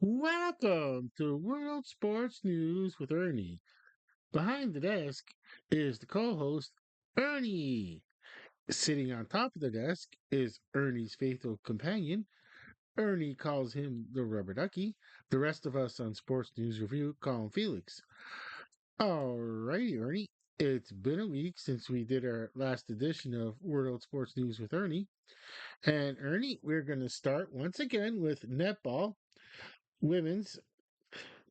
Welcome to World Sports News with Ernie. Behind the desk is the co host, Ernie. Sitting on top of the desk is Ernie's faithful companion. Ernie calls him the rubber ducky. The rest of us on Sports News Review call him Felix. Alrighty, Ernie. It's been a week since we did our last edition of World Sports News with Ernie. And Ernie, we're going to start once again with netball, women's.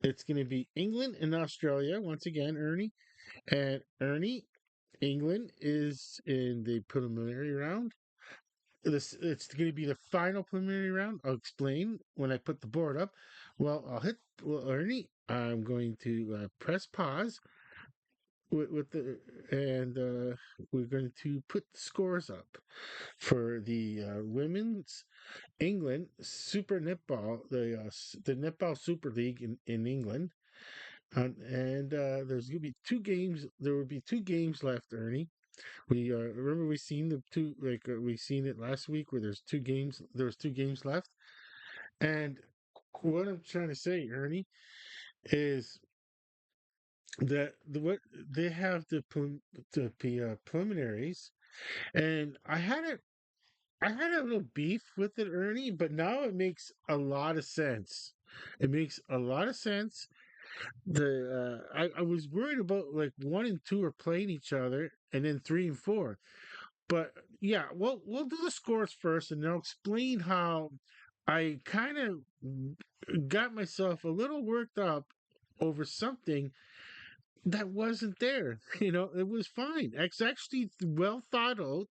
It's going to be England and Australia once again, Ernie. And Ernie, England is in the preliminary round. It's going to be the final preliminary round. I'll explain when I put the board up. Well, Ernie, I'm going to press pause with the and we're going to put the scores up for the women's England Super Netball, the Netball Super League in England. And there's gonna be two games. There will be two games left, Ernie. We remember we seen the two we seen it last week where there's two games. There was two games left, and what I'm trying to say, Ernie, is that what they have the preliminaries, and I had a little beef with it, Ernie, but now it makes a lot of sense. It makes a lot of sense. I was worried about like one and two are playing each other, and then three and four. But yeah, we'll do the scores first, and I'll explain how I kind of got myself a little worked up over something that wasn't there. It was fine. It's actually well thought out.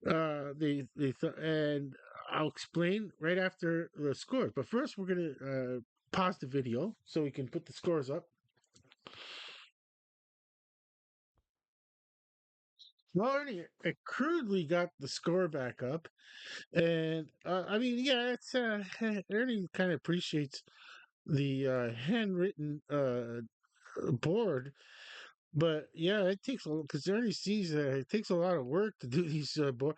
And I'll explain right after the scores. But first, we're gonna pause the video so we can put the scores up. Well, I crudely got the score back up, and I mean, yeah, it's Ernie kind of appreciates the handwritten board, but yeah, it takes a because Ernie sees that it takes a lot of work to do these board,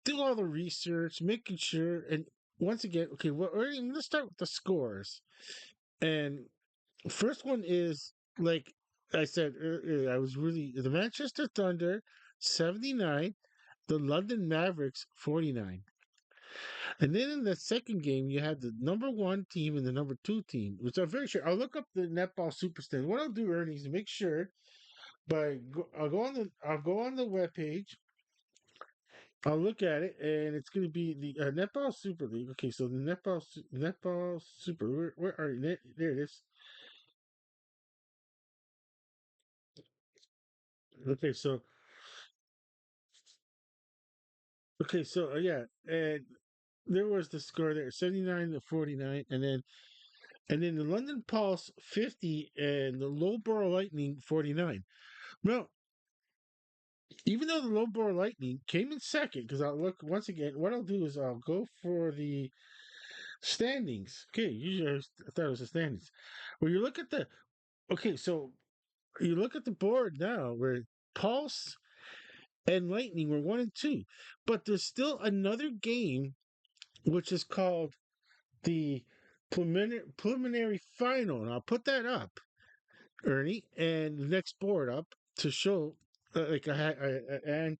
do all the research, making sure, and once again, okay, well, Ernie, I'm gonna start with the scores, and first one is like I said earlier, I was really the Manchester Thunder 79, the London Mavericks 49. And then in the second game, you had the number one team and the number two team, which I'm very sure. I'll look up the netball superstand. What I'll do, Ernie, is to make sure. I'll go on the web page. I'll look at it, and it's going to be the netball super league. Okay, so the netball super. Where are you? There it is. Okay, so yeah, and there was the score there, 79 to 49, and then the London Pulse 50 and the Loughborough Lightning 49. Well, even though the Loughborough Lightning came in second, because I'll look once again, what I'll do is I'll go for the standings. Okay, usually I thought it was the standings. Well, you look at the okay, so you look at the board now where Pulse and Lightning were one and two, but there's still another game which is called the preliminary final, and I'll put that up, Ernie, and the next board up to show. And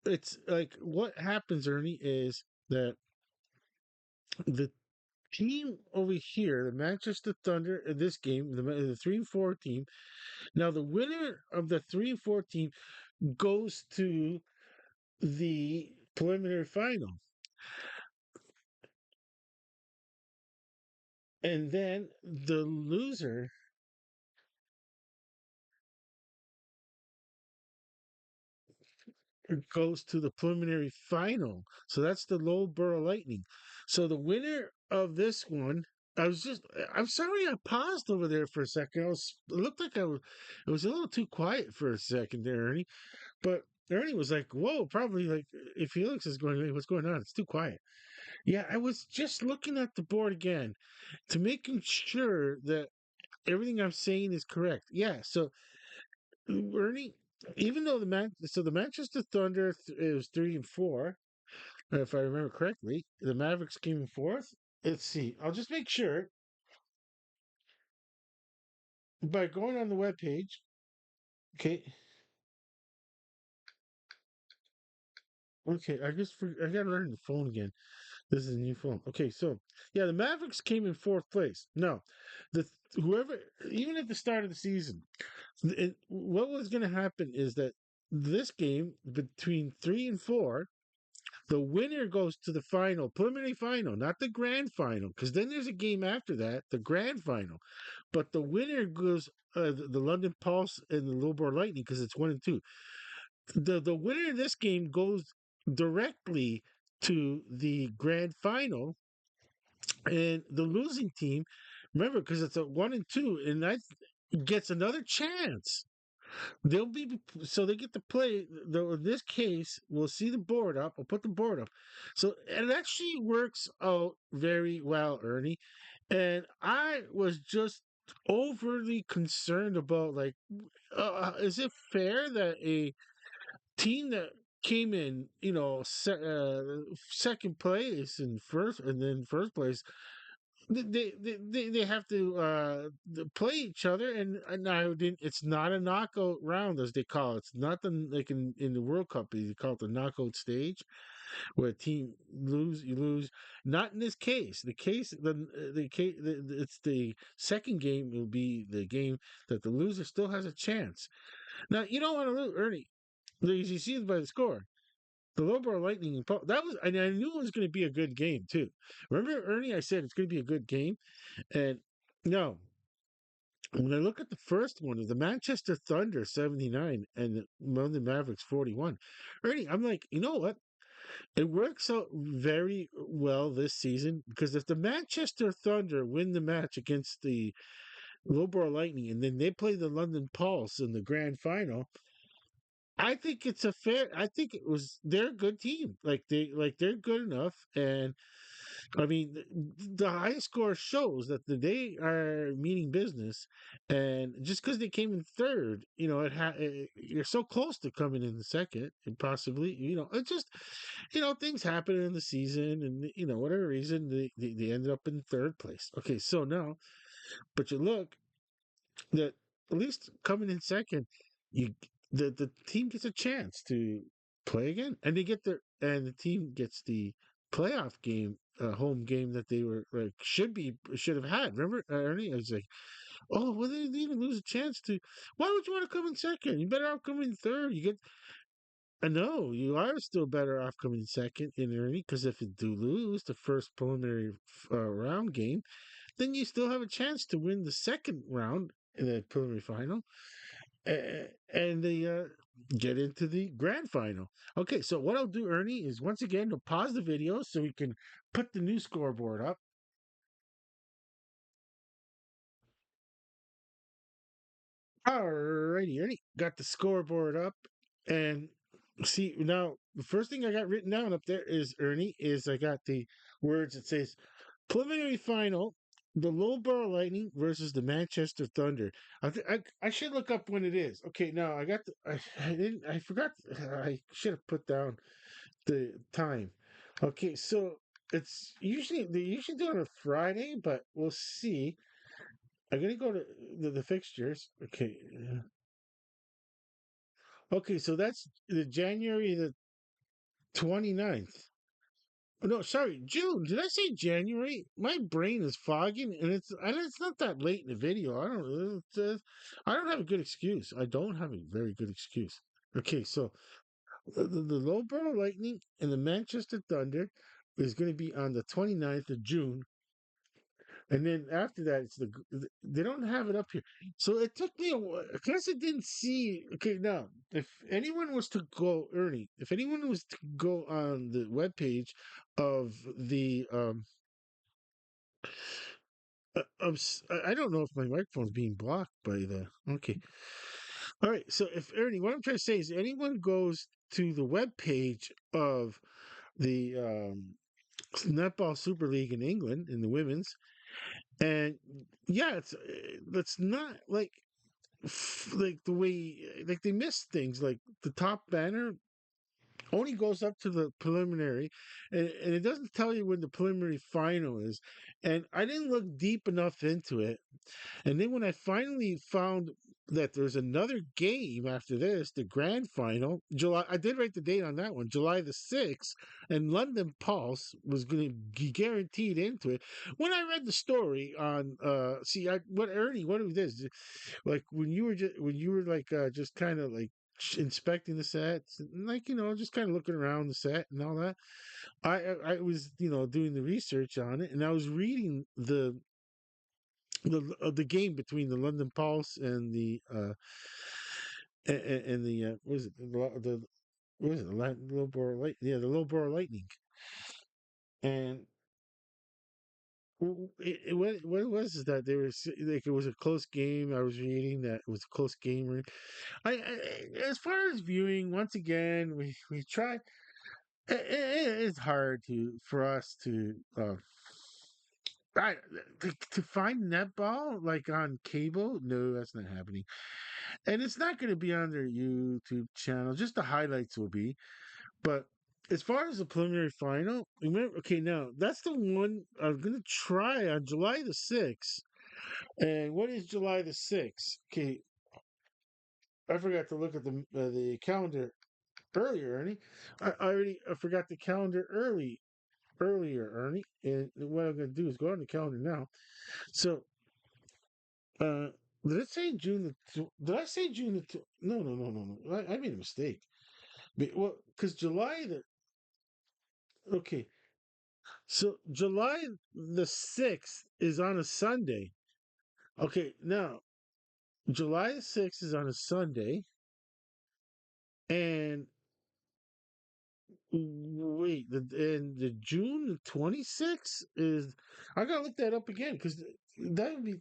it's like what happens, Ernie, is that the team over here, the Manchester Thunder, in this game, the 3 and 4 team. Now, the winner of the 3 and 4 team goes to the preliminary final, and then the loser goes to the preliminary final. So that's the Loughborough Lightning. So the winner of this one, I'm sorry I paused over there for a second. It looked like it was a little too quiet for a second there, Ernie. But Ernie was like, whoa, probably like, if Felix is going, hey, what's going on? It's too quiet. Yeah, I was just looking at the board again to making sure that everything I'm saying is correct. Yeah, so Ernie, even though the Manchester Thunder it was 3 and 4, if I remember correctly, the Mavericks came in fourth, let's see. I'll just make sure by going on the web page. Okay. Okay. I gotta learn the phone again. This is a new phone. Okay, so yeah, the Mavericks came in fourth place. No, the whoever, even at the start of the season, what was going to happen is that this game between 3 and 4, the winner goes to the final, preliminary final, not the grand final, because then there's a game after that, the grand final. But the winner goes, the London Pulse and the Lowbar Lightning, because it's 1 and 2. The winner of this game goes directly to the grand final, and the losing team, remember, because it's a 1 and 2, and that gets another chance. They'll be so they get to play. Though in this case, we'll see the board up. I'll put the board up. So it actually works out very well, Ernie. And I was just overly concerned about, like, is it fair that a team that came in, second place and first, and then first place, they have to play each other, and I didn't. It's not a knockout round as they call it. It's not the, like in the World Cup they call it the knockout stage, where a team lose, you lose. Not in this case. The case, it's the second game will be the game that the loser still has a chance. Now you don't want to lose, Ernie. As you see it by the score. The Lowborough Lightning that was, and I knew it was going to be a good game too. Remember, Ernie? I said it's going to be a good game. And no, when I look at the first one, the Manchester Thunder 79 and the London Mavericks 41, Ernie, I'm like, you know what? It works out very well this season, because if the Manchester Thunder win the match against the Loughborough Lightning and then they play the London Pulse in the grand final, I think it's a fair. I think it was they're a good team. They're good enough, and I mean, the high score shows that they are meaning business, and just because they came in third, you're so close to coming in the second, and possibly, it just, things happen in the season, and whatever reason they ended up in third place. Okay, so now, but you look that at least coming in second, you the team gets a chance to play again, and the team gets the playoff game, home game that they were like should have had. Remember, Ernie? I was like, oh, well, they didn't even lose a chance to. Why would you want to come in second? You better off coming in third. You get. I know you are still better off coming second in Ernie, because if you do lose the first preliminary round game, then you still have a chance to win the second round in the preliminary final, and they get into the grand final. Okay, so what I'll do, Ernie, is once again to pause the video so we can put the new scoreboard up. Alrighty, Ernie, got the scoreboard up, and see now the first thing I got written down up there is, Ernie, is I got the words that says preliminary final, the Loughborough Lightning versus the Manchester Thunder. I should look up when it is. Okay, now I didn't, I forgot. I should have put down the time. Okay, so they usually do it on a Friday, but we'll see. I'm gonna go to the fixtures. Okay, okay, so that's the January the 29th. Oh, no, sorry, June. Did I say January? My brain is fogging, and it's not that late in the video. I don't have a good excuse. I don't have a very good excuse. Okay, so the Loughborough Lightning and the Manchester Thunder is going to be on the 29th of June. And then after that, they don't have it up here. So it took me a while, because I didn't see. Okay, now, if anyone was to go, Ernie, if anyone was to go on the webpage of the, I don't know if my microphone's being blocked by the, okay. All right, so if Ernie, what I'm trying to say is anyone goes to the webpage of the Netball Super League in England, in the women's, and yeah, it's not like like the way, like they miss things, like the top banner only goes up to the preliminary, and it doesn't tell you when the preliminary final is. And I didn't look deep enough into it. And then when I finally found that there's another game after this, the grand final, July, I did write the date on that one, July the 6th, and London Pulse was going to be guaranteed into it. When I read the story on, see, what Ernie, what it is, like when you were like, just kind of like, inspecting the sets, and like, just kind of looking around the set and all that. I was, doing the research on it, and I was reading the game between the London Pulse and the and the what is it, the what is it, the Loughborough Light, yeah, the Loughborough Lightning. And what it was is that they were like, it was a close game. I was reading that it was a close game. As far as viewing, once again, we try. It's hard for us to I, to find netball like on cable. No, that's not happening. And it's not going to be on their YouTube channel. Just the highlights will be. But as far as the preliminary final, remember, okay, now that's the one I'm going to try on July the 6th. And what is July the 6th? Okay, I forgot to look at the calendar earlier, Ernie. I forgot the calendar earlier, Ernie. And what I'm going to do is go on the calendar now. So, uh, did it say June did I say June no, no, no, no, no. I made a mistake. Well, because July the okay, so July the 6th is on a Sunday. Okay, now July the 6th is on a Sunday, and wait, the June the 26th is. I gotta look that up again because that would be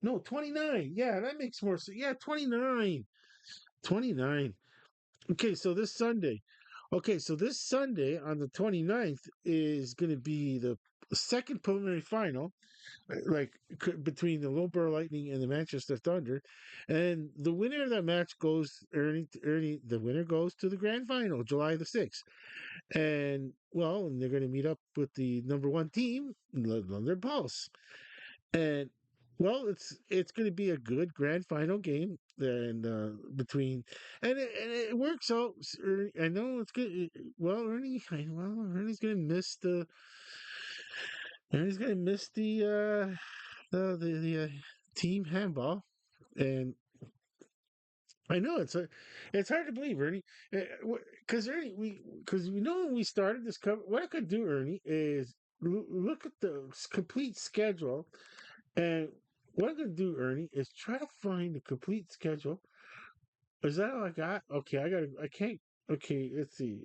no 29. Yeah, that makes more sense. Yeah, 29. 29. Okay, so this Sunday. Okay, so this Sunday on the 29th is going to be the second preliminary final, like between the Loughborough Lightning and the Manchester Thunder, and the winner of that match goes Ernie. The winner goes to the grand final, July the 6th, and well, and they're going to meet up with the number one team, London Pulse, and well, it's going to be a good grand final game, and between and it works out. I know it's good. Well, Ernie's going to miss the Ernie's going to miss the team handball, and I know it's hard to believe, Ernie, because Ernie, because we know when we started this cover, what I could do, Ernie, is look at the complete schedule. And what I'm gonna do, Ernie, is try to find the complete schedule. Is that all I got? Okay, I can't. Okay, let's see.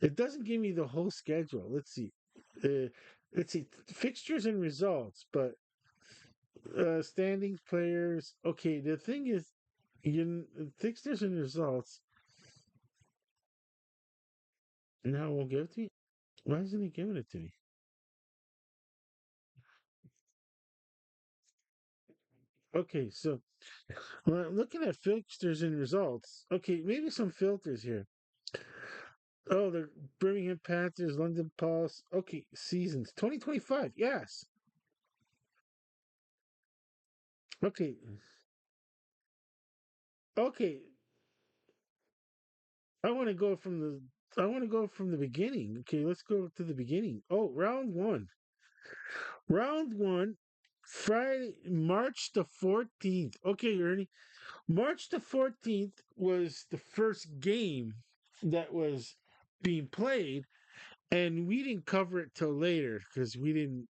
It doesn't give me the whole schedule. Let's see. Uh, let's see fixtures and results, but standings, players. Okay, the thing is, fixtures and results. Now it won't give it to me. Why isn't he giving it to me? Okay, so well, looking at fixtures and results. Okay, maybe some filters here. Oh, the Birmingham Panthers, London Pulse. Okay, seasons 2025. Yes. Okay. Okay. I want to go from the. I want to go from the beginning. Okay, let's go to the beginning. Oh, round one. Round one, Friday, March the 14th. Okay, Ernie. March the 14th was the first game that was being played, and we didn't cover it till later because we didn't,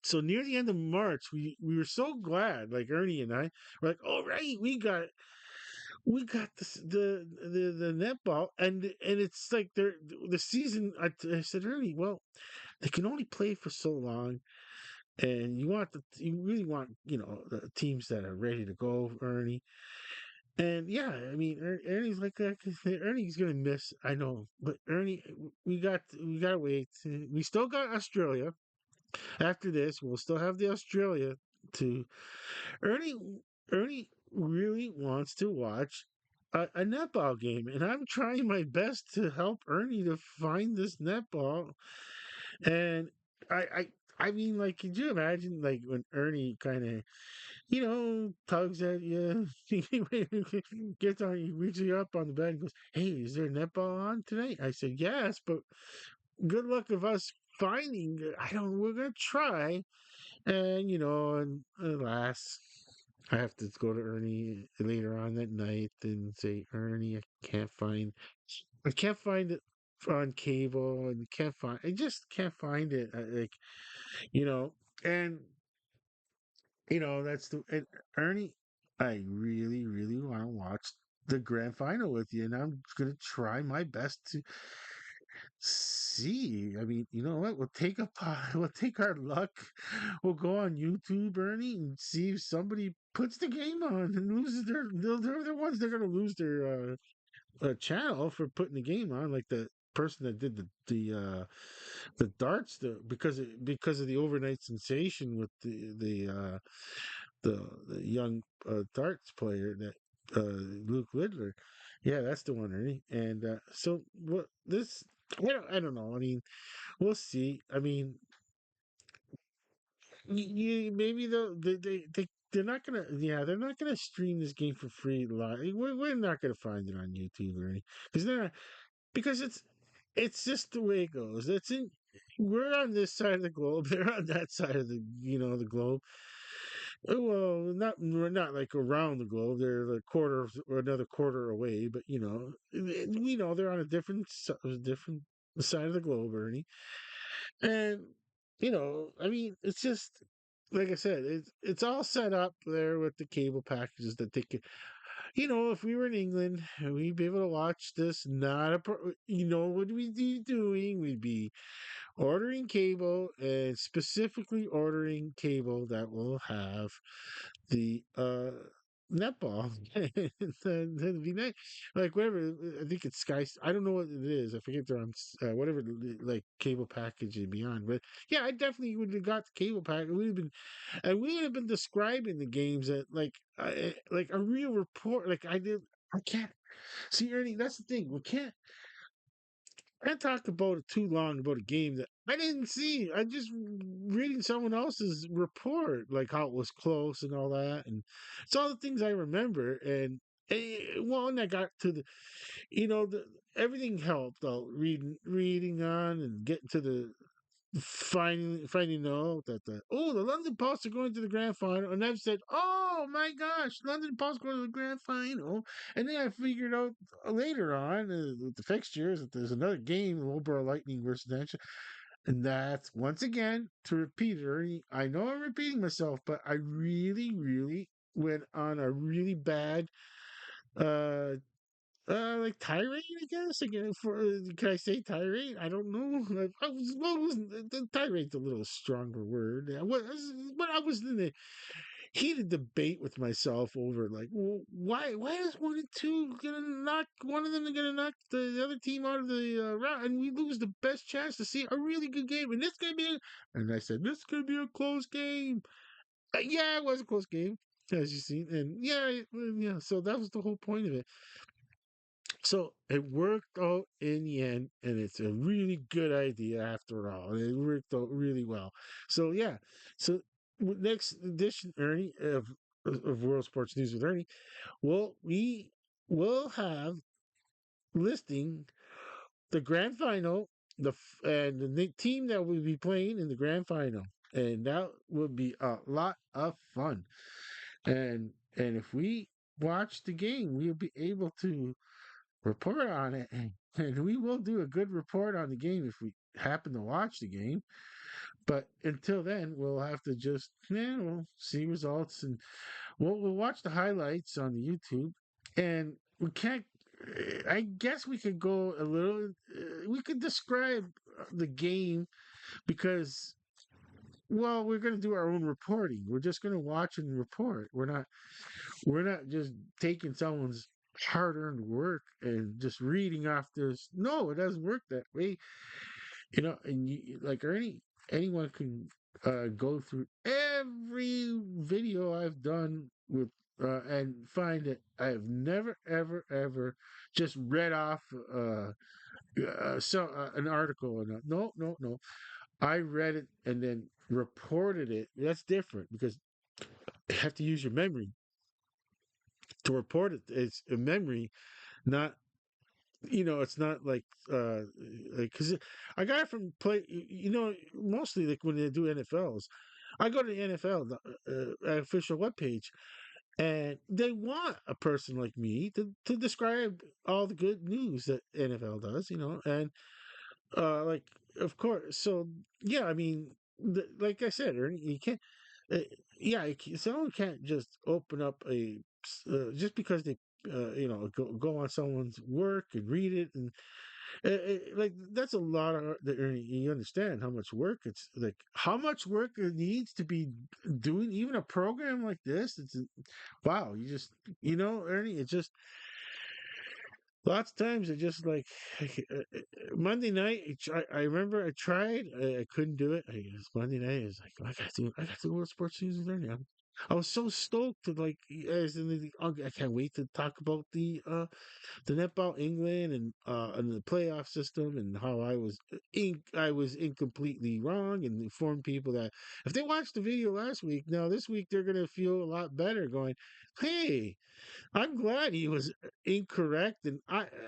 so near the end of March, we were so glad, like Ernie and I were like, "All right, we got the netball," and it's like the season. I said, Ernie, well, they can only play for so long, and you really want the teams that are ready to go, Ernie. And yeah, I mean, Ernie's like that. Ernie's gonna miss. I know, but Ernie, we gotta wait. We still got Australia. After this, we'll still have the Australia to Ernie. Ernie really wants to watch. a netball game, and I'm trying my best to help Ernie to find this netball. And I, I, I mean, like, could you imagine, like, when Ernie kind of, tugs at you, gets on, he reaches you up on the bed and goes, "Hey, is there a netball on tonight?" I said, "Yes, but good luck of us finding it. I don't. We're gonna try." And and alas, I have to go to Ernie later on that night and say, "Ernie, I can't find it on cable, and I just can't find it." Like, you know, and that's and Ernie. I really, really want to watch the grand final with you, and I'm gonna try my best to see. I mean, you know what? We'll take our luck. We'll go on YouTube, Ernie, and see if somebody puts the game on and loses they're the ones that are gonna lose their channel for putting the game on, like the person that did the darts, because of the overnight sensation with the young darts player, that Luke Lidler. Yeah, that's the one, Ernie. And so what this I don't know. I mean, we'll see. I mean, maybe they're not gonna, they're not gonna stream this game for free live. We're not gonna find it on YouTube or anything, because they're not, because it's just the way it goes. We're on this side of the globe. They're on that side of the globe. Well, not, we're not like around the globe. They're a quarter or another quarter away, but we know they're on a different side of the globe, Ernie. And I mean, it's just like I said, it's all set up there with the cable packages that they could. If we were in England, we'd be able to watch this. Not a, what we'd be doing? We'd be ordering cable, and specifically ordering cable that will have the netball. That'd be nice. Like, whatever, I think it's Sky. I don't know what it is. I forget they're on whatever, like, cable package it'd be on. But yeah, I definitely would have got the cable package. We would have been describing the games at, like a real report. Like I did. I can't see, Ernie. That's the thing. I talked about it too long about a game that I didn't see. I just reading someone else's report, like how it was close and all that, and it's all the things I remember. And when I got to everything helped out, reading on and getting to the finding out that the London Post are going to the grand final, and I've said, "Oh my gosh, London Post going to the grand final," and then I figured out later on, with the fixtures, that there's another game, Wilbur Lightning versus Nancy, and that's, once again, to repeat it, Ernie, I know I'm repeating myself, but I really, really went on a really bad uh like tirade, I guess. Again, can I say tirade? I don't know. I was, well, the tirade's a little stronger word. But I was in a heated debate with myself over, like, well, why is 1 and 2 gonna knock one of them? Gonna knock the other team out of the round, and we lose the best chance to see a really good game, and this gonna be. And I said, this is gonna be a close game. Yeah, it was a close game, as you see, and yeah. So that was the whole point of it. So it worked out in the end, and it's a really good idea after all. And it worked out really well. So yeah. So next edition, Ernie, of World Sports News with Ernie, we will have listing the grand final, and the team that will be playing in the grand final, and that will be a lot of fun. And if we watch the game, we'll be able to report on it, and we will do a good report on the game if we happen to watch the game. But until then, we'll have to just we'll see results, and we'll watch the highlights on the YouTube. And we can't. I guess we could go a little. We could describe the game, because, well, we're going to do our own reporting. We're just going to watch and report. We're not just taking someone's hard-earned work and just reading off this. No, it doesn't work that way. And like Ernie, anyone can go through every video I've done with and find that I have never, ever, ever just read off an article. And no, no, no. I read it and then reported it. That's different because you have to use your memory to report it. It's a memory, not it's not like because I got it from mostly like when they do NFLs. I go to the NFL official webpage, and they want a person like me to describe all the good news that NFL does, and like of course. So yeah, I mean, like I said, Ernie, you can't. Uh, yeah, someone can't just open up just because they go on someone's work and read it and like that's a lot of you understand how much work it's like how much work it needs to be doing even a program like this. Wow, you just Ernie, it's just lots of times it just like Monday night. I remember I tried. I couldn't do it. I guess Monday night is like I got to go to sports news with Ernie. I was so stoked to like as in I can't wait to talk about the netball England and the playoff system and how I was incompletely wrong and inform people that if they watched the video last week, now this week they're gonna feel a lot better. Going, hey, I'm glad he was incorrect, and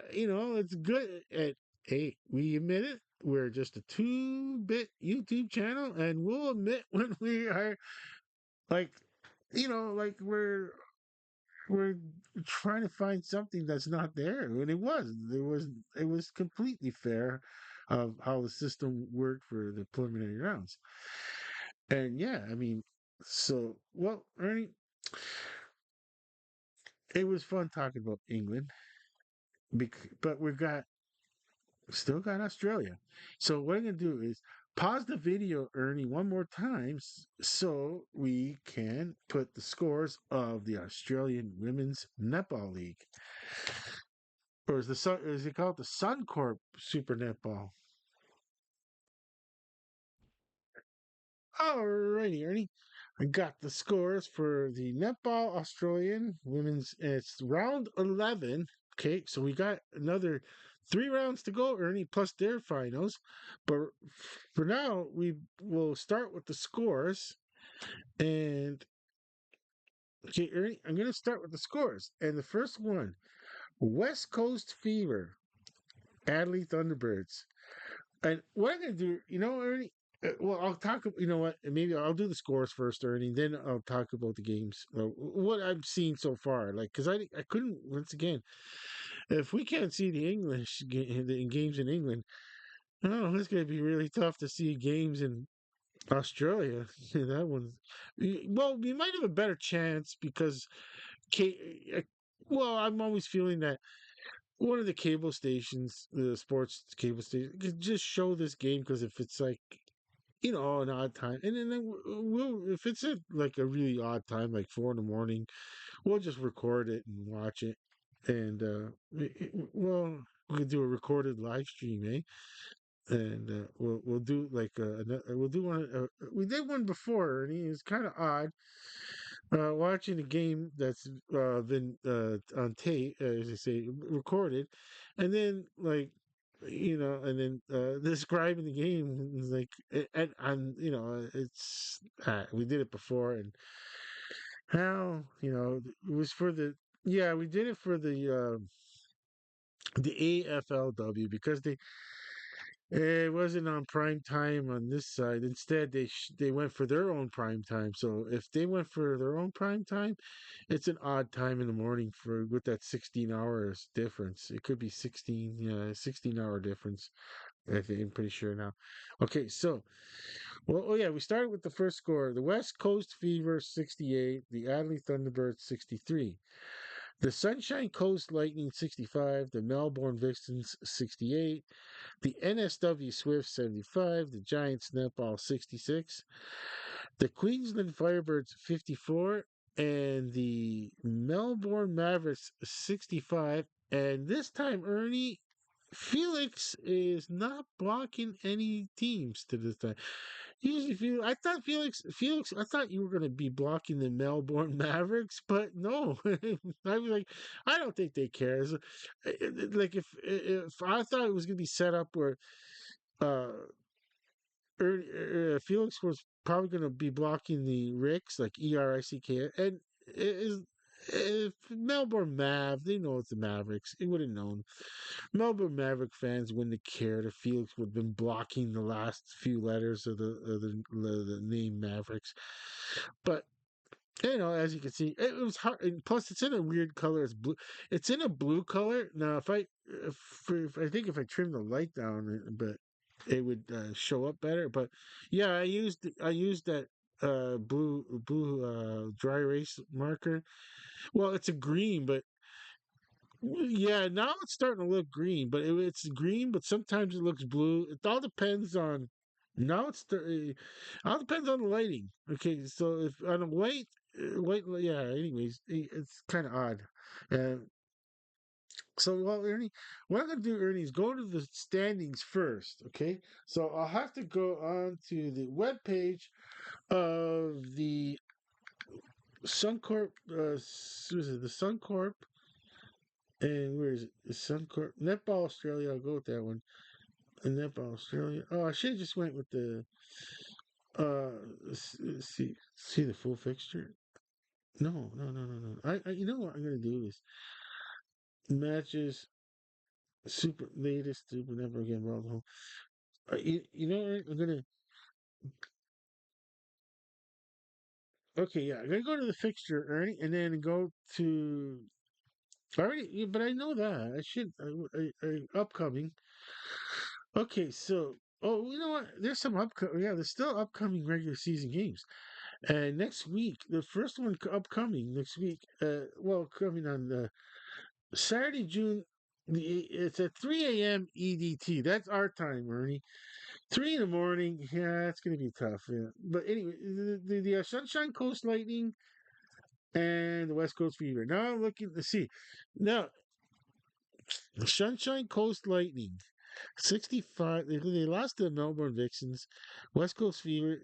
it's good. And hey, we admit it. We're just a 2-bit YouTube channel, and we'll admit when we are like, like we're trying to find something that's not there, and it wasn't. It was completely fair of how the system worked for the preliminary rounds. And yeah, I mean, so well, Ernie, it was fun talking about England, but still got Australia. So what I'm gonna do is pause the video, Ernie, one more time, so we can put the scores of the Australian Women's Netball League. Or is it called the Suncorp Super Netball? Alrighty, Ernie. I got the scores for the Netball Australian Women's. It's round 11. Okay, so we got another 3 rounds to go, Ernie, plus their finals. But for now, we will start with the scores. And okay, Ernie, I'm going to start with the scores. And the first one, West Coast Fever, Adelaide Thunderbirds. And what I'm gonna do, Ernie. Well, I'll talk. You know what? Maybe I'll do the scores first, Ernie. Then I'll talk about the games. What I've seen so far, like, because I couldn't. Once again, if we can't see the games in England, oh, it's gonna be really tough to see games in Australia. That one's well, we might have a better chance because, uh, well, I'm always feeling that one of the cable stations, the sports cable station, could just show this game because if it's like an odd time, and then we'll if it's at like a really odd time, like 4 in the morning, we'll just record it and watch it, and well, we could do a recorded live stream, eh? And we'll do like we'll do one. We did one before, and it's kind of odd watching a game that's been on tape, as I say, recorded, and then like and then describing the game is like, and it's we did it before, and how it was for the yeah we did it for the AFLW because it wasn't on prime time on this side. Instead, they went for their own prime time. So if they went for their own prime time, it's an odd time in the morning for with that 16 hours difference. It could be 16, yeah, 16-hour difference. I think I'm pretty sure now. Okay, so well, oh yeah, we started with the first score. The West Coast Fever 68, the Adelaide Thunderbirds 63. The Sunshine Coast Lightning 65, the Melbourne Vixens 68, the NSW Swift 75, the Giants Netball 66, the Queensland Firebirds 54, and the Melbourne Mavericks 65. And this time, Ernie, Felix is not blocking any teams to this time. Usually, Felix, I thought you were going to be blocking the Melbourne Mavericks, but no. I was like, I don't think they care. Like if I thought it was going to be set up where uh, Felix was probably going to be blocking the Ricks, like Erick, and it is. If Melbourne Mav, they know it's the Mavericks. It would have known. Melbourne Maverick fans wouldn't have cared if Felix would have been blocking the last few letters of the name Mavericks. But as you can see, it was hard. And plus, it's in a weird color. It's blue. It's in a blue color. Now, if I think if I trim the light down, but it would show up better. But yeah, I used that blue dry erase marker. Well, it's a green, but yeah, now it's starting to look green, but it's green, but sometimes it looks blue. It all depends on. Now all depends on the lighting. Okay, so if on a yeah. Anyways, it's kind of odd. Uh, well, Ernie, what I'm gonna do, Ernie, is go to the standings first. Okay, so I'll have to go on to the web page of the Suncorp. What is it? The Suncorp. And where is it? The Suncorp Netball Australia. I'll go with that one. And Netball Australia. Oh, I should have just went with the uh. See the full fixture. No, no, no, no, no. You know what I'm gonna do is matches super latest super never again World Home. You know what? I'm gonna okay, yeah. I'm gonna go to the fixture, Ernie, and then go to. I already, yeah, but I know that I should. Upcoming. Okay, so oh, you know what? There's some upcoming. Yeah, there's still upcoming regular season games. And next week, the first one upcoming next week. Well, coming on Saturday, June. It's at 3 a.m. EDT. That's our time, Ernie. 3 in the morning. Yeah, it's gonna be tough. Yeah. But anyway, the Sunshine Coast Lightning and the West Coast Fever. Now I'm looking to see. Now the Sunshine Coast Lightning 65. They lost to the Melbourne Vixens. West Coast Fever.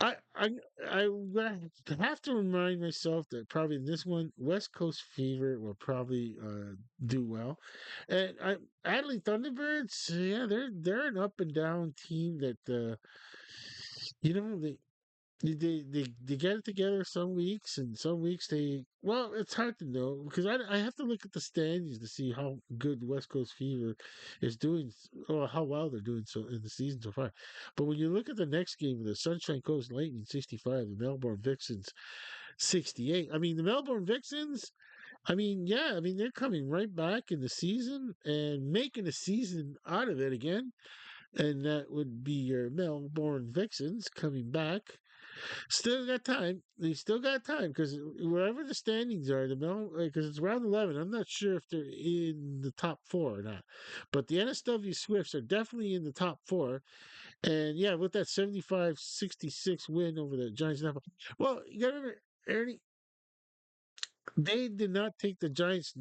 I I I have to remind myself that probably this one West Coast Fever will probably do well, and Adelaide Thunderbirds. Yeah, they're an up and down team that you know they get it together some weeks, and some weeks well, it's hard to know because I have to look at the standings to see how good West Coast Fever is doing or how well they're doing so in the season so far. But when you look at the next game, the Sunshine Coast Lightning 65, the Melbourne Vixens 68. I mean, the Melbourne Vixens, I mean they're coming right back in the season and making a season out of it again. And that would be your Melbourne Vixens coming back. Still got time. They still got time because wherever the standings are, because it's round 11. I'm not sure if they're in the top four or not, but the NSW Swifts are definitely in the top four. And yeah, with that 75-66 win over the Giants. Well, you got to remember, Ernie, they did not take the Giants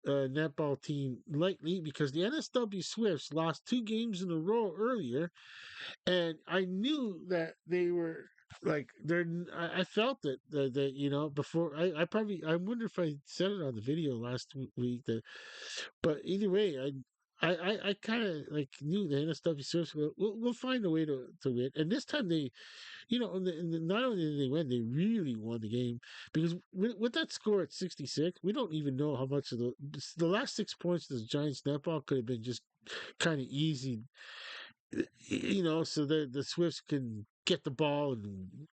netball team lightly because the NSW Swifts lost 2 games in a row earlier, and I knew that they were like they're. I felt it that before I wonder if I said it on the video last week that, but either way I kind of like knew the NSW Surfs will find a way to win, and this time they not only did they win, they really won the game because with that score at 66, we don't even know how much of the last 6 points of the Giants netball could have been just kind of easy, so the Swifts can get the ball and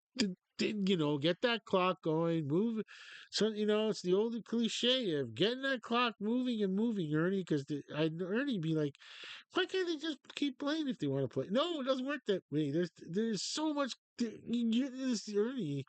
get that clock going, move. So it's the old cliche of getting that clock moving and moving, Ernie. Because Ernie be like, why can't they just keep playing if they want to play? No, it doesn't work that way. There's so much. This Ernie.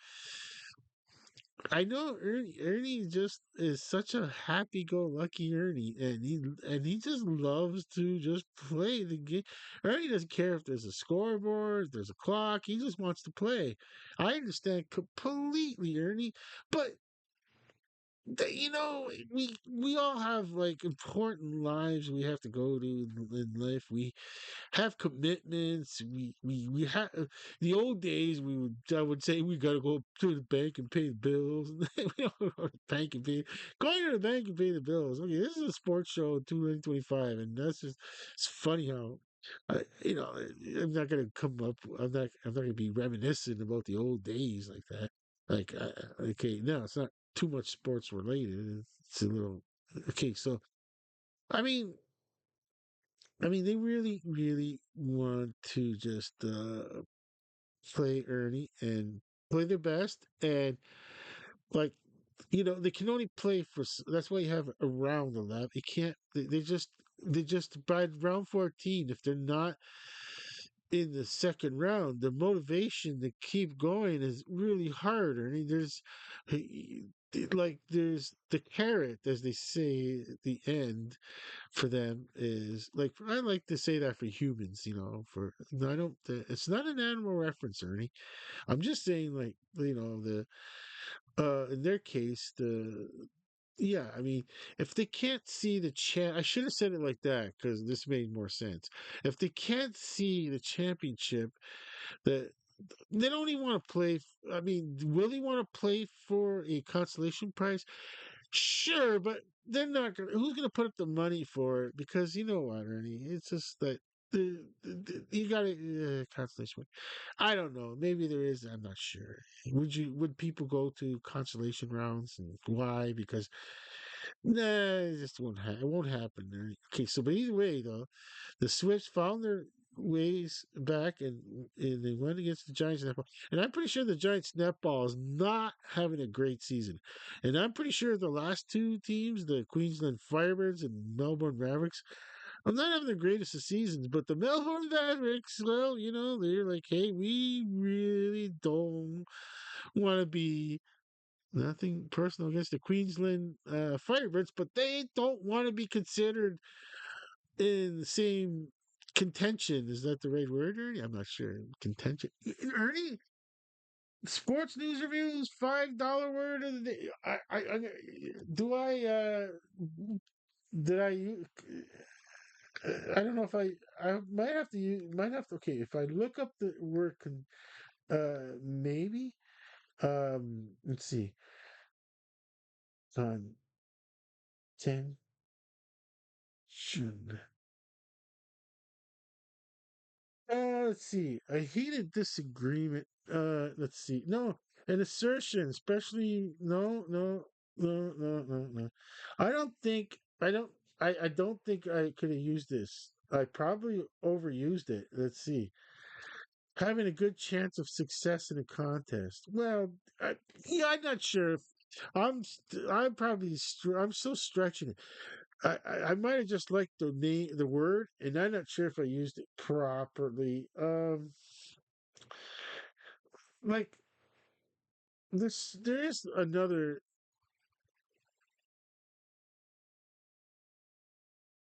I know Ernie just is such a happy-go-lucky Ernie, and he just loves to just play the game. Ernie doesn't care if there's a scoreboard, if there's a clock. He just wants to play. I understand completely, Ernie, but we all have like important lives we have to go to in life. We have commitments. We have the old days. I would say we got to go to the bank and pay the bills. We don't go to the bank and pay. Going to the bank and pay the bills. Okay, this is a sports show in 2025, and that's just it's funny how. I'm not gonna come up. I'm not gonna be reminiscent about the old days like that. Like, okay, no, it's not too much sports related. It's a little okay. So, I mean, they really, really want to just play Ernie and play their best, and like they can only play for. That's why you have a round 11. You can't. They just by round 14. If they're not in the second round, the motivation to keep going is really hard. I mean, there's the carrot, as they say at the end for them is like I like to say that for humans, for no, I don't. It's not an animal reference, Ernie. I'm just saying, like the in their case, the yeah, I mean, if they can't see I should have said it like that because this made more sense. If they can't see the championship, that they don't even want to play. I mean, will they want to play for a consolation prize? Sure, but they're not gonna. Who's gonna put up the money for it? Because you know what, Ernie? It's just that you got to consolation. I don't know. Maybe there is. I'm not sure. Would people go to consolation rounds and why? Because nah, it just won't. It won't happen. Ernie. Okay, so but either way, though, the Swifts found their ways back and they went against the Giants netball. And I'm pretty sure the Giants netball is not having a great season. And I'm pretty sure the last two teams, the Queensland Firebirds and Melbourne Mavericks, I'm not having the greatest of seasons, but the Melbourne Mavericks, well, they're like, hey, we really don't want to be nothing personal against the Queensland Firebirds, but they don't want to be considered in the same contention. Is that the right word, Ernie? I'm not sure. Contention. Ernie, sports news reviews, $5 word of the day. Do I, did I don't know if I might have to okay, if I look up the word, maybe, let's see, contention. Let's see. A heated disagreement. Let's see. No, an assertion, especially no. I don't think I don't I don't think I could have used this. I probably overused it. Let's see. Having a good chance of success in a contest. Well, yeah, I'm not sure. I'm probably I'm so stretching it. I might have just liked the word, and I'm not sure if I used it properly. Like there is another.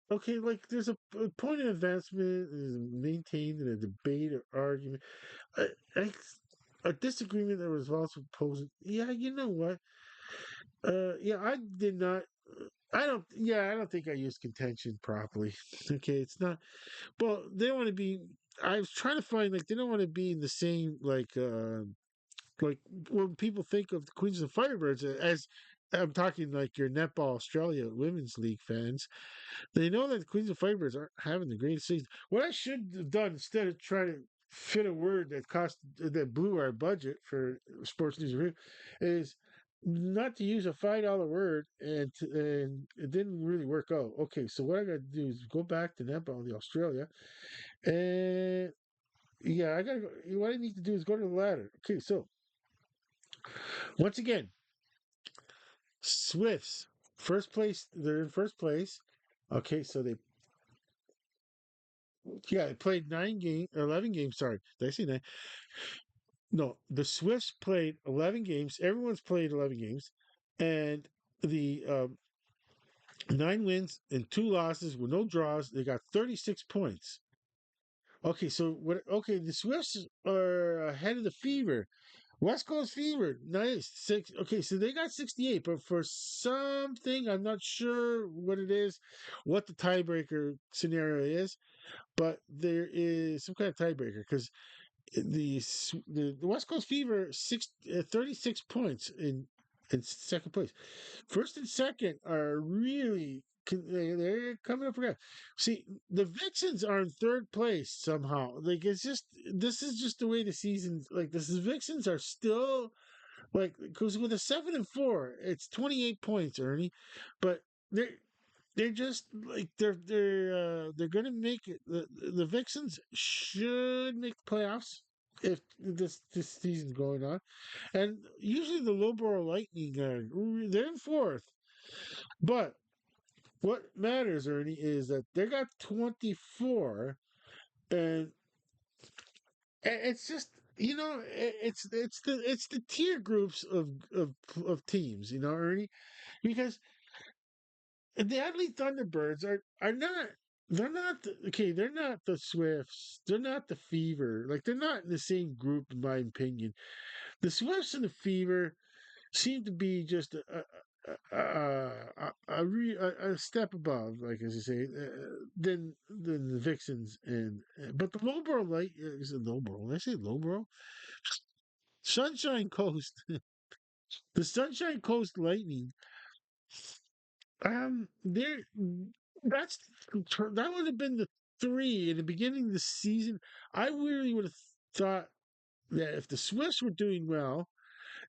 Okay, like there's a point of advancement is maintained in a debate or argument. I, I, a disagreement that was also posed. Yeah, you know what? Yeah, I did not. I don't. Yeah, I don't think I used contention properly. Okay, it's not. Well, they don't want to be. I was trying to find like they don't want to be in the same like when people think of the Queens and Firebirds as I'm talking like your Netball Australia Women's League fans, they know that the Queens and Firebirds aren't having the greatest season. What I should have done instead of trying to fit a word that blew our budget for sports news review is not to use a $5 word and it didn't really work out. Okay, so what I got to do is go back to netball in the Australia and yeah, I gotta go. What I need to do is go to the ladder. Okay, so once again, Swifts, first place. They're in first place. Okay, so they played 11 games. Sorry, did I say nine? No, the Swifts played 11 games. Everyone's played 11 games, and the 9 wins and 2 losses with no draws. They got 36 points. Okay, so what? Okay, the Swifts are ahead of the Fever. West Coast Fever, nice. Six. Okay, so they got 68, but for something, I'm not sure what it is, what the tiebreaker scenario is, but there is some kind of tiebreaker because the West Coast Fever 36 points in second place. First and second are really they're coming up for grabs. See, the Vixens are in third place somehow. Like it's just this is just the way the season. Like this is Vixens are still like because with a 7-4, it's 28 points, Ernie, but they're they're just like they're gonna make it. The Vixens should make the playoffs if this season's going on, and usually the Lowboro Lightning are they're in fourth, but what matters, Ernie, is that they got 24, and it's just it's the tier groups of teams, Ernie, because the Adley Thunderbirds are not. Okay. They're not the Swifts. They're not the Fever. Like they're not in the same group, in my opinion. The Swifts and the Fever seem to be just a step above, like as you say, than the Vixens but the Lowboro Light is it Lowboro? When I say Lowboro, Sunshine Coast, the Sunshine Coast Lightning. There, that's that would have been the three in the beginning of the season. I really would have thought that if the Swifts were doing well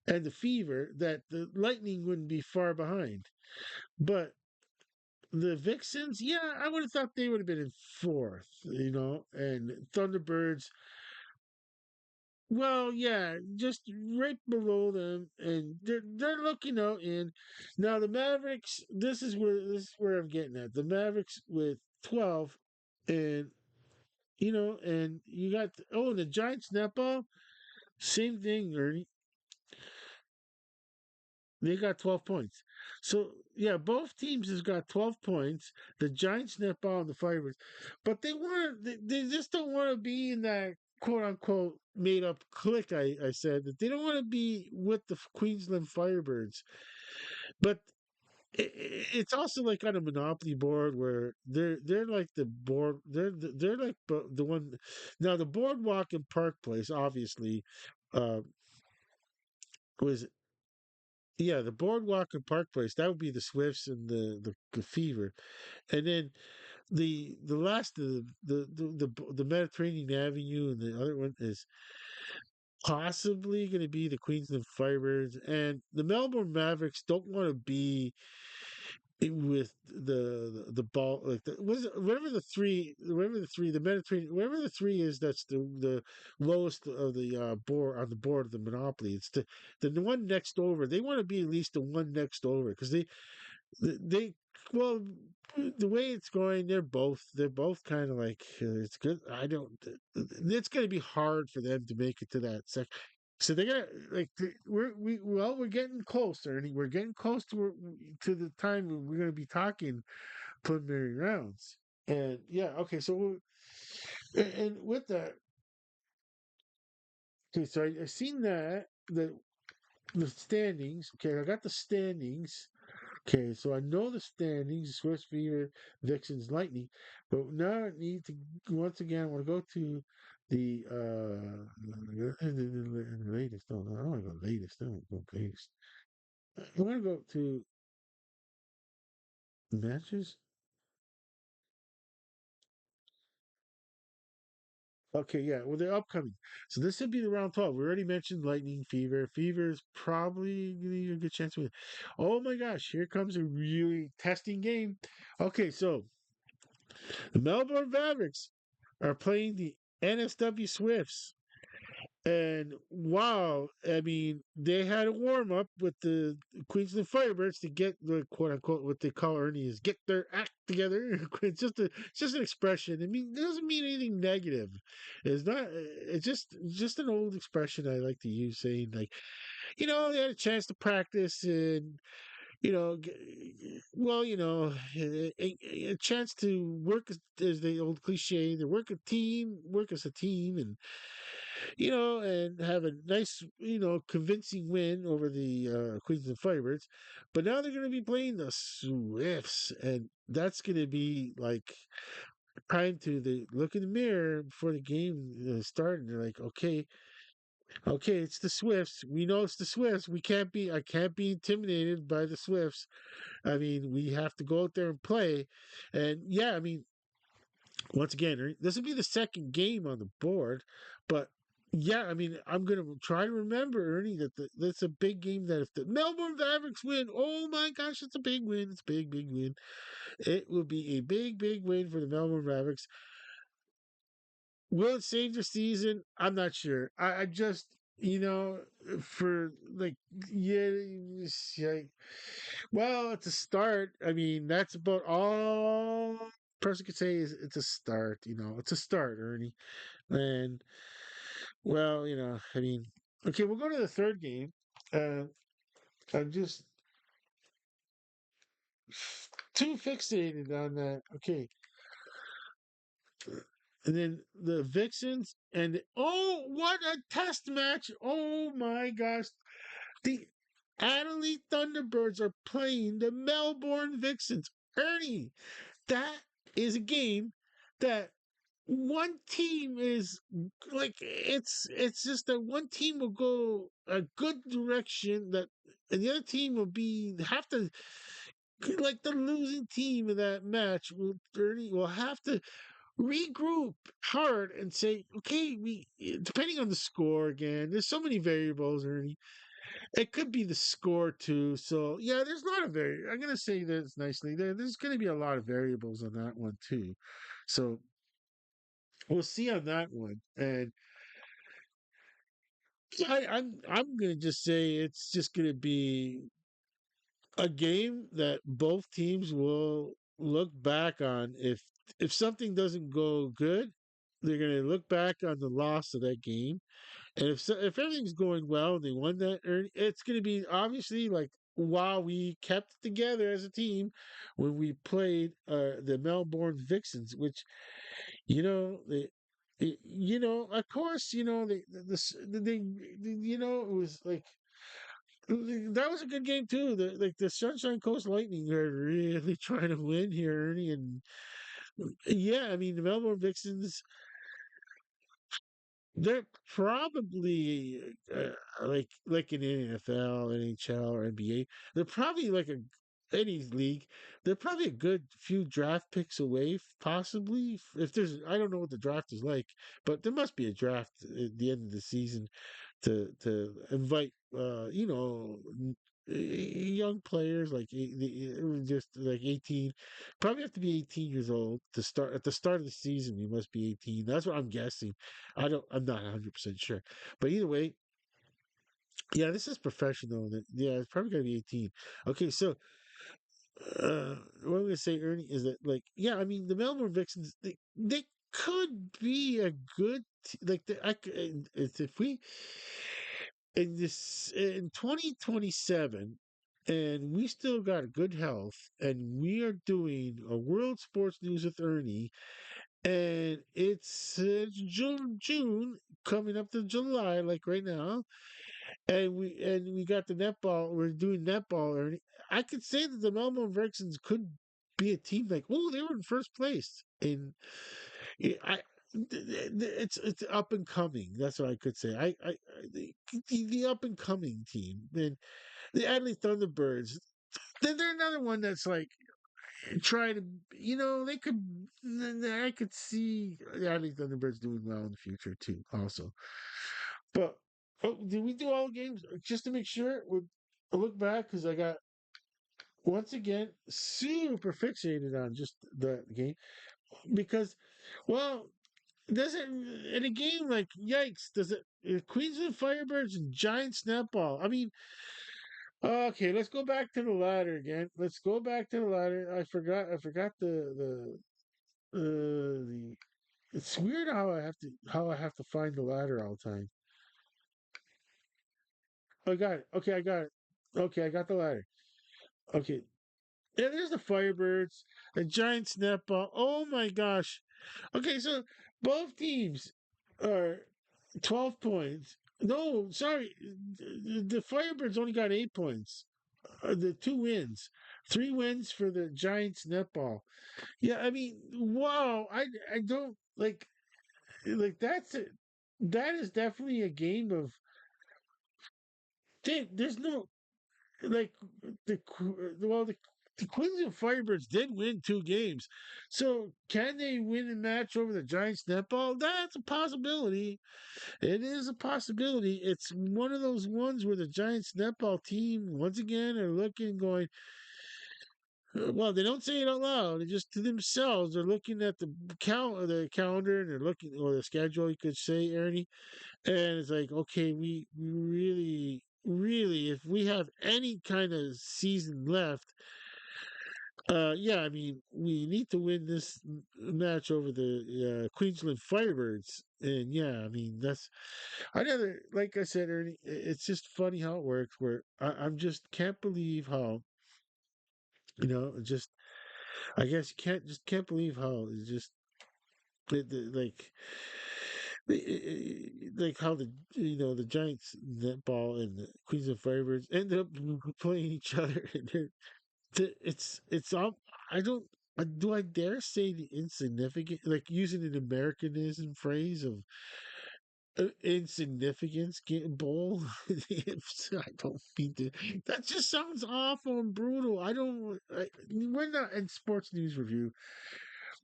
and the Fever, that the Lightning wouldn't be far behind. But the Vixens, yeah, I would have thought they would have been in fourth, and Thunderbirds, well, yeah, just right below them, and they're looking out. And now the Mavericks, this is where I'm getting at. The Mavericks with 12, and and you got the Giants netball, same thing, Ernie. They got 12 points. So, yeah, both teams has got 12 points. The Giants netball and the Fibers. But they just don't want to be in that quote unquote made up clique. I said that they don't want to be with the Queensland Firebirds. But it's also like on a monopoly board where they're like the board they're like the one now the boardwalk and Park Place obviously uh was yeah, the Boardwalk and Park Place, that would be the Swifts and the Fever. And then the last the Mediterranean Avenue and the other one is possibly going to be the Queensland Firebirds, and the Melbourne Mavericks don't want to be with the ball like was whatever the three the Mediterranean whatever the three is that's the lowest of the board on the board of the monopoly. It's the one next over. They want to be at least the one next over because they well the way it's going they're both kind of like it's good. I don't it's going to be hard for them to make it to that second. So they got like we're getting close, Ernie. We're getting close to the time when we're going to be talking preliminary rounds. And yeah, okay. So and with that, okay. So I seen that the standings. Okay, I got the standings. Okay, so I know the standings: Swiss Fever, Vixens, Lightning. But now I need to once again. I want to go to the latest. No, I don't want to go latest. I don't want to go latest. I want to go to matches. Okay, yeah. Well, they're upcoming. So this would be the round 12. We already mentioned Lightning Fever. Fever is probably gonna be a good chance with it. Oh my gosh, here comes a really testing game. Okay, so the Melbourne Mavericks are playing the NSW Swifts. And wow, I mean, they had a warm up with the Queensland Firebirds to get the quote unquote what they call Ernie is get their act together. It's just an expression. I mean, it doesn't mean anything negative. It's not. It's just an old expression I like to use, saying like, they had a chance to practice and well, a chance to work as the old cliche. They work as a team, and and have a nice, convincing win over the Queensland Firebirds. But now they're going to be playing the Swifts, and that's going to be like time to look in the mirror before the game started. They're like, okay, it's the Swifts. We know it's the Swifts. I can't be intimidated by the Swifts. I mean, we have to go out there and play. And yeah, I mean, once again, this will be the second game on the board, but yeah, I mean, I'm gonna try to remember, Ernie, that that's a big game. That if the Melbourne Mavericks win, oh my gosh, it's a big win. It's a big, big win. It will be a big, big win for the Melbourne Mavericks. Will it save the season? I'm not sure. I just, for like, yeah, yeah, well, it's a start. I mean, that's about all a person could say is it's a start. It's a start, Ernie. And well, I mean, okay, we'll go to the third game. Uh, I'm just too fixated on that. Okay, and then the Vixens and oh, what a test match! Oh my gosh, the Adelaide Thunderbirds are playing the Melbourne Vixens. Ernie, that is a game that one team is like it's just that one team will go a good direction that and the other team will be have to like the losing team in that match will have to regroup hard and say okay we depending on the score again there's so many variables Ernie it could be the score too. So yeah, there's a lot of I'm gonna say this nicely. There's gonna be a lot of variables on that one too. So we'll see on that one. And I'm gonna just say it's just gonna be a game that both teams will look back on if something doesn't go good. They're gonna look back on the loss of that game. And if everything's going well and they won that, it's going to be obviously like wow, we kept it together as a team when we played the Melbourne Vixens, which of course, it was like that was a good game too. The Sunshine Coast Lightning are really trying to win here, Ernie, and yeah, I mean the Melbourne Vixens they're probably like in NFL, NHL, or NBA. They're probably like any league. They're probably a good few draft picks away, possibly. If there's, I don't know what the draft is like, but there must be a draft at the end of the season to invite young players like just like 18 probably have to be 18 years old to start at the start of the season you must be 18 that's what I'm guessing I'm not 100% sure but either way yeah this is professional yeah it's probably going to be 18 okay so what I'm going to say Ernie is that like yeah I mean the Melbourne Vixens they could be a good like if we in 2027 and we still got good health and we are doing a world sports news with Ernie and it's June coming up to July like right now and we got the netball we're doing netball Ernie I could say that the Melbourne Vixens could be a team like oh they were in first place and I it's up and coming. That's what I could say. The up and coming team. Then the Adelaide Thunderbirds. Then they're another one that's like trying to. They could. I could see the Adelaide Thunderbirds doing well in the future too. Also, but did we do all games just to make sure? I'll look back because I got once again super fixated on just the game because, well, does it in a game like yikes? Does it Queensland Firebirds and Giants netball? I mean, okay, let's go back to the ladder again. Let's go back to the ladder. I forgot the. It's weird how I have to find the ladder all the time. Oh, I got it. Okay, I got it. Okay, I got the ladder. Okay, yeah, there's the Firebirds, the Giants netball. Oh my gosh. Okay, so both teams are. 12 points. No, sorry. The Firebirds only got 8 points. The two wins, 3 wins for the Giants netball. Yeah, I mean, wow. I don't like that's it. That is definitely a game of. There's no like the Queens and Firebirds did win 2 games, so can they win a match over the Giants netball? That's a possibility. It is a possibility. It's one of those ones where the Giants netball team once again are looking, going. Well, they don't say it out loud. They just to themselves. They're looking at the calendar, and they're looking or the schedule. You could say, Ernie, and it's like, okay, we really, really, if we have any kind of season left, yeah, I mean, we need to win this match over the Queensland Firebirds. And yeah, I mean, I never, like I said, Ernie, it's just funny how it works. Where I'm just can't believe how, just I guess you can't believe how it's just like like how the Giants netball and the Queensland Firebirds end up playing each other. And it's all I don't do I dare say the insignificant, like using an Americanism phrase of insignificance bowl. I don't mean to. That just sounds awful and brutal. We're not in sports news review.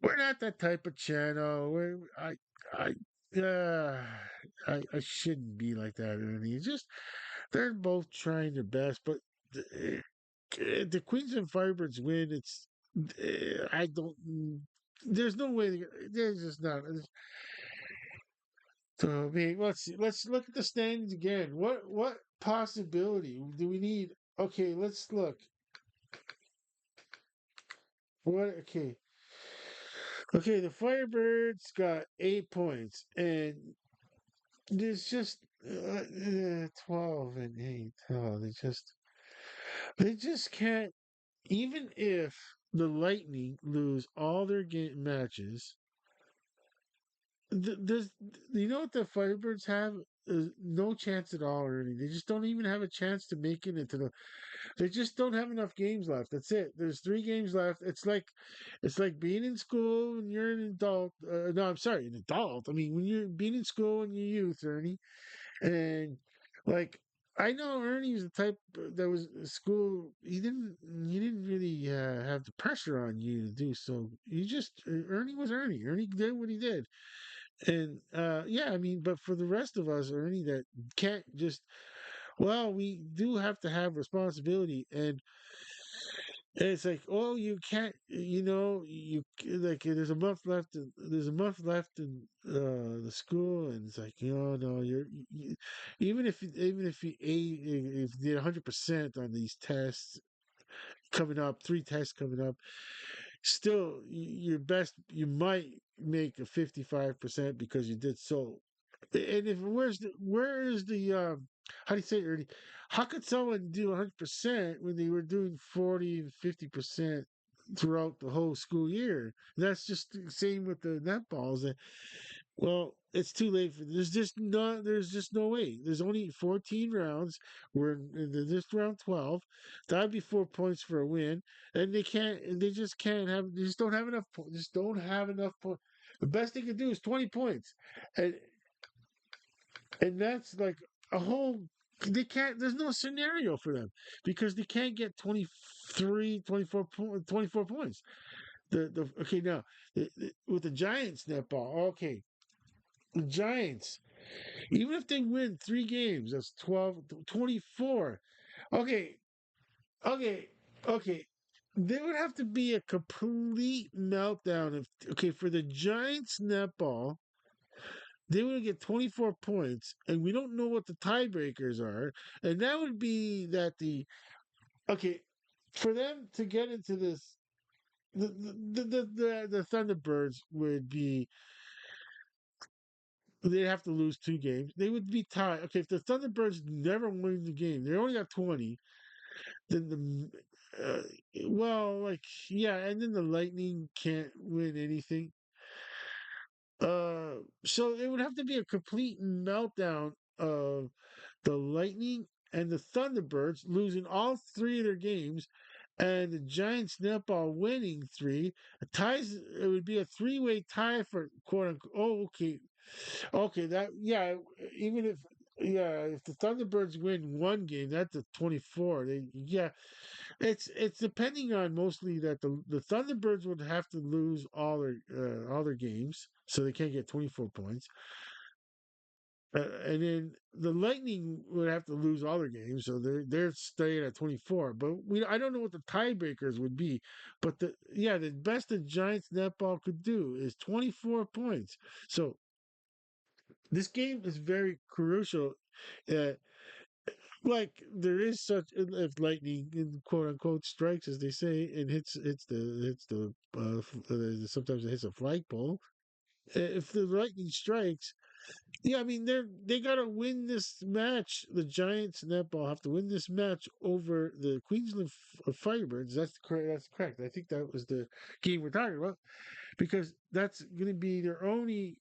We're not that type of channel. I, uh, I shouldn't be like that, Ernie. It's just they're both trying their best, but the Queens and Firebirds win. I don't. There's no way. There's just not. So, I mean, let's see. Let's look at the standings again. What possibility do we need? Okay, let's look. What? Okay, okay. The Firebirds got 8 points, and there's just 12 and 8. Oh, they just can't. Even if the Lightning lose all their matches, does you know what the Firebirds have? No chance at all, or anything. They just don't even have a chance to make it into the. They just don't have enough games left. That's it. There's 3 games left. It's like being in school when you're an adult. No, I'm sorry, an adult. I mean, when you're being in school in your youth, Ernie. And like I know Ernie was the type that was school. He didn't really have the pressure on you to do so. Ernie was Ernie. Ernie did what he did, and yeah, I mean, but for the rest of us, Ernie, that can't just. Well, we do have to have responsibility, and it's like, oh, you can't, like, there's a month left. There's a month left in the school, and it's like, no, even if you did 100% on these tests coming up, 3 tests coming up, still, your best, you might make a 55% because you did so. And if where is the how do you say it, Ernie? How could someone do 100% when they were doing 40 and 50% throughout the whole school year? That's just the same with the netballs. Well, it's too late for there's just no way. There's only 14 rounds. We're in this round 12. That'd be 4 points for a win. And they just can't have, they just don't have enough points. Just don't have enough points. The best they can do is 20 points. And and that's like a whole they can't there's no scenario for them because they can't get 23, 24 points. The okay now with the Giants netball, okay, the Giants, even if they win 3 games, that's 12, 24. Okay, okay, okay. There would have to be a complete meltdown of okay for the Giants netball. They would get 24 points, and we don't know what the tiebreakers are. And that would be that okay, for them to get into this, the Thunderbirds would be, they'd have to lose 2 games. They would be tied. Okay, if the Thunderbirds never win the game, they only got 20, then well, like, yeah, and then the Lightning can't win anything. So it would have to be a complete meltdown of the Lightning and the Thunderbirds losing all three of their games, and the Giants netball winning three. Ties. It would be a three-way tie for quote unquote. Oh, okay, okay. That yeah. Even if yeah, if the Thunderbirds win one game, that's a 24. They yeah. It's depending on mostly that the Thunderbirds would have to lose all their games, so they can't get 24 points. And then the Lightning would have to lose all their games, so they're staying at 24. But we I don't know what the tiebreakers would be. But the best the Giants netball could do is 24 points. So this game is very crucial. Uh, like there is such if lightning in quote unquote strikes as they say and sometimes it hits a flagpole. If the lightning strikes, yeah, I mean they gotta win this match. The Giants netball have to win this match over the Queensland Firebirds. That's correct. That's correct. I think that was the game we're talking about because that's going to be their only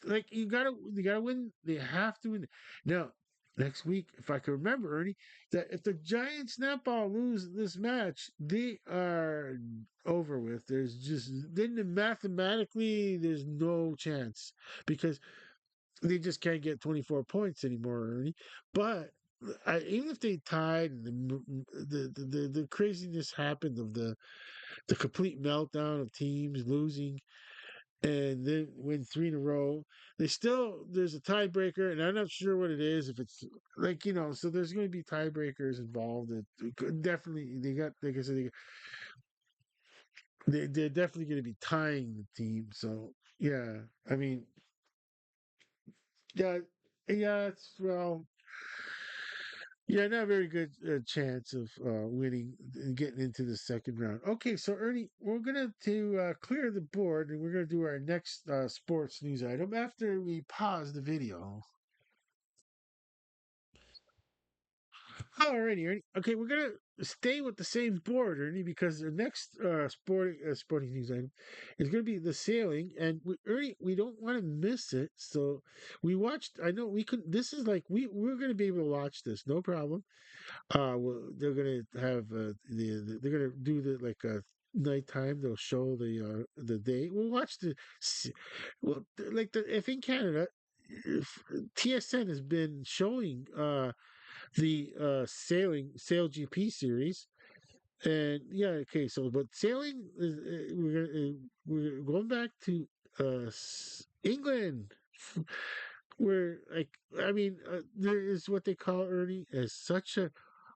like you gotta win. They have to win. Now next week, if I can remember, Ernie, that if the Giants netball lose this match, they are over with. There's just then mathematically there's no chance because they just can't get 24 points anymore, Ernie. But even if they tied and the craziness happened of the complete meltdown of teams losing and then win three in a row. There's a tiebreaker, and I'm not sure what it is. If it's like so there's going to be tiebreakers involved. Definitely they got like I said, they're definitely going to be tying the team. So yeah, I mean yeah, yeah, it's well. Yeah, not a very good chance of winning and getting into the second round. Okay, so Ernie, we're gonna to clear the board, and we're gonna do our next sports news item after we pause the video. Alrighty, Ernie. Okay, we're gonna stay with the same board, Ernie, because the next sporting news item is gonna be the sailing, and Ernie, we don't want to miss it. So we watched. I know we could. This is like we're gonna be able to watch this, no problem. Well, they're gonna have they're gonna do the like nighttime. They'll show the day. We'll watch well like the if in Canada, if TSN has been showing the sail GP series. And yeah, okay. So, but sailing is we're going back to England, where like I mean, there is what they call Ernie as such a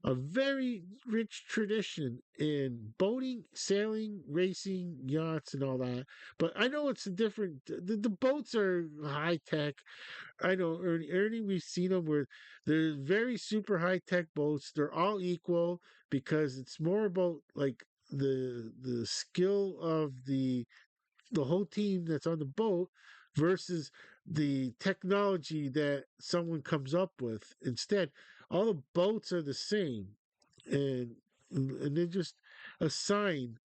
very rich tradition in boating, sailing, racing, yachts, and all that. But I know it's a different. The boats are high tech. I know Ernie. We've seen them where they're very super high tech boats. They're all equal because it's more about like the skill of the whole team that's on the boat versus the technology that someone comes up with. Instead, all the boats are the same, and they just assign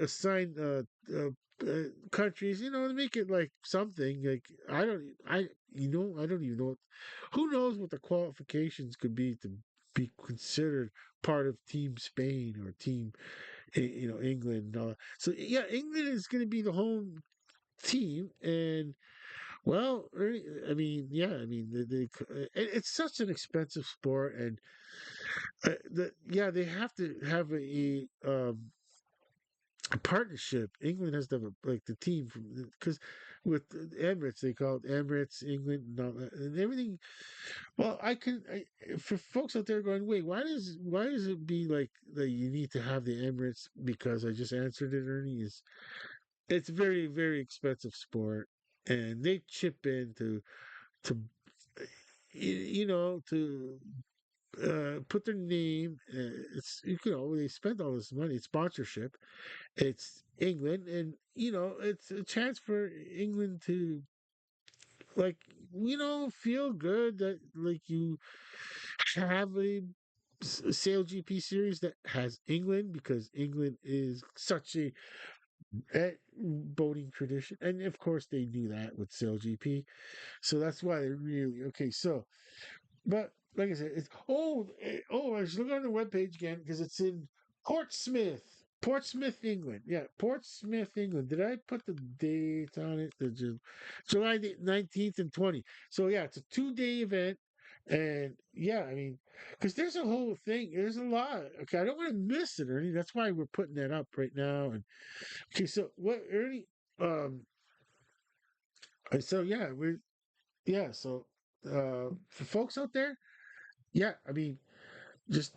assign countries, to make it like something like I don't even know who knows what the qualifications could be to be considered part of Team Spain or Team England. So yeah, England is going to be the home team, and well, I mean, yeah, I mean, it's such an expensive sport, and yeah, they have to have a partnership. England has to have like the team from because with the Emirates they call it Emirates England and all that and everything. Well, for folks out there going, wait, why does it be like that? You need to have the Emirates because I just answered it. Ernie is it's very very expensive sport, and they chip in to to put their name. It's they spend all this money. It's sponsorship. It's England, and it's a chance for England to like feel good that like you have a sail GP series that has England because England is such a boating tradition, and of course they do that with SailGP. So that's why they really okay. So, but like I said, it's I was looking on the webpage again because it's in Portsmouth, Portsmouth, England. Yeah, Portsmouth, England. Did I put the dates on it? July 19th and 20th. So yeah, it's a 2-day event. And yeah, I mean, because there's a whole thing, there's a lot. Okay, I don't want to miss it, Ernie. That's why we're putting that up right now. And okay, so what, Ernie? Um, so yeah, so for folks out there, yeah, I mean, just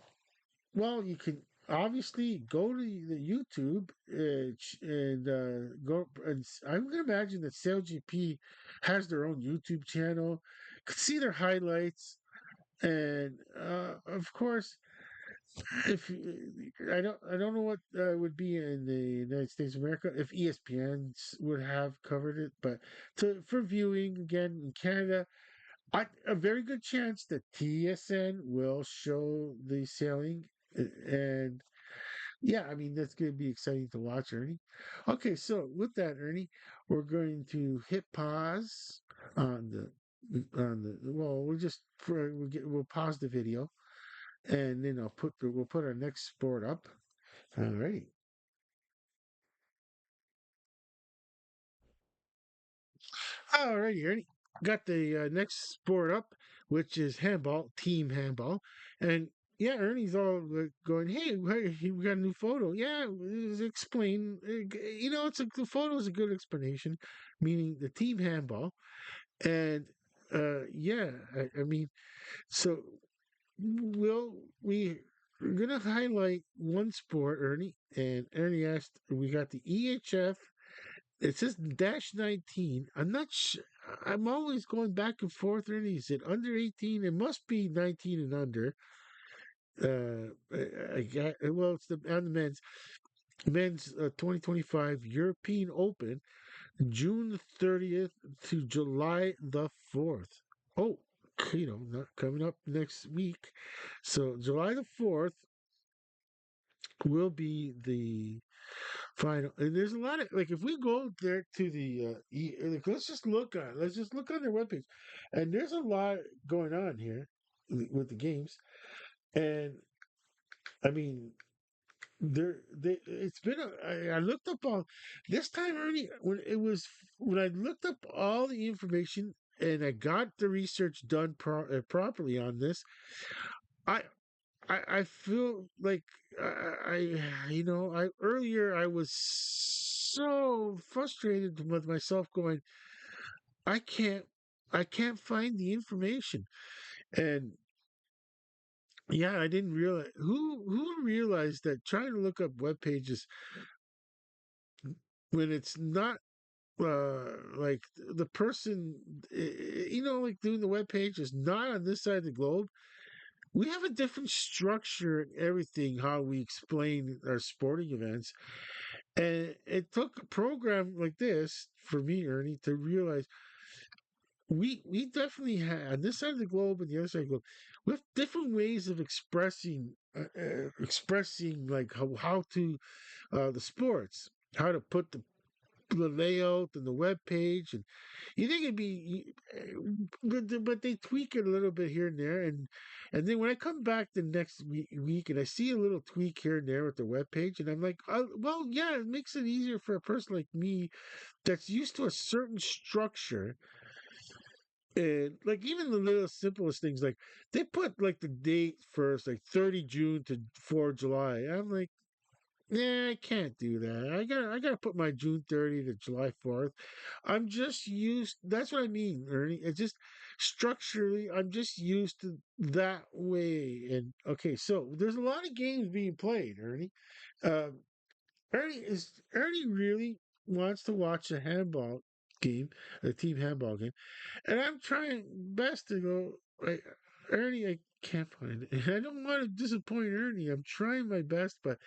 well, you can obviously go to the YouTube and go. And I'm gonna imagine that SailGP has their own YouTube channel. Could see their highlights, and of course, if I don't know what would be in the United States of America if ESPN would have covered it, but for viewing again in Canada, a very good chance that TSN will show the sailing, and yeah, I mean that's going to be exciting to watch, Ernie. Okay, so with that, Ernie, we're going to hit pause on the well, we'll pause the video, and then we'll put our next sport up. All right. All righty, Ernie. Got the next sport up, which is handball, team handball. And yeah, Ernie's all going, hey, we got a new photo. Yeah, explain. The photo is a good explanation, meaning the team handball. And yeah, I mean, so we'll, we, we're going to highlight one sport, Ernie. And Ernie asked, we got the EHF. It says dash 19. I'm not sure. I'm always going back and forth. Ernie, is it under 18? It must be 19 and under. Well, it's on the men's 2025 European Open, June 30th to July the 4th. Oh, not coming up next week. So July the 4th will be the final. And there's a lot of like if we go there to the like let's just look on their webpage, and there's a lot going on here with the games. And I mean, it's been I looked up all this time, Ernie, when I looked up all the information and I got the research done properly on this. I I feel like I earlier I was so frustrated with myself going, I can't I can't find the information. And yeah, I didn't realize who realized that trying to look up web pages when it's not like the person like doing the web page is not on this side of the globe. We have a different structure and everything how we explain our sporting events. And it took a program like this for me, Ernie, to realize we definitely have on this side of the globe and the other side of the globe, we have different ways of expressing like how to the sports, how to put the layout and the web page, and you think it'd be, but they tweak it a little bit here and there, and then when I come back the next week and I see a little tweak here and there with the web page, and I'm like, oh, well, yeah, it makes it easier for a person like me that's used to a certain structure. And like even the little simplest things, like they put like the date first, like 30 June to 4 July. I'm like, yeah, I can't do that. I gotta put my June 30 to July 4th. I'm just used that's what I mean, Ernie. It's just structurally I'm just used to that way. And okay, so there's a lot of games being played, Ernie. Um Ernie really wants to watch a handball game, a team handball game. And I'm trying best to go like Ernie, I can't find it. I don't want to disappoint Ernie. I'm trying my best, but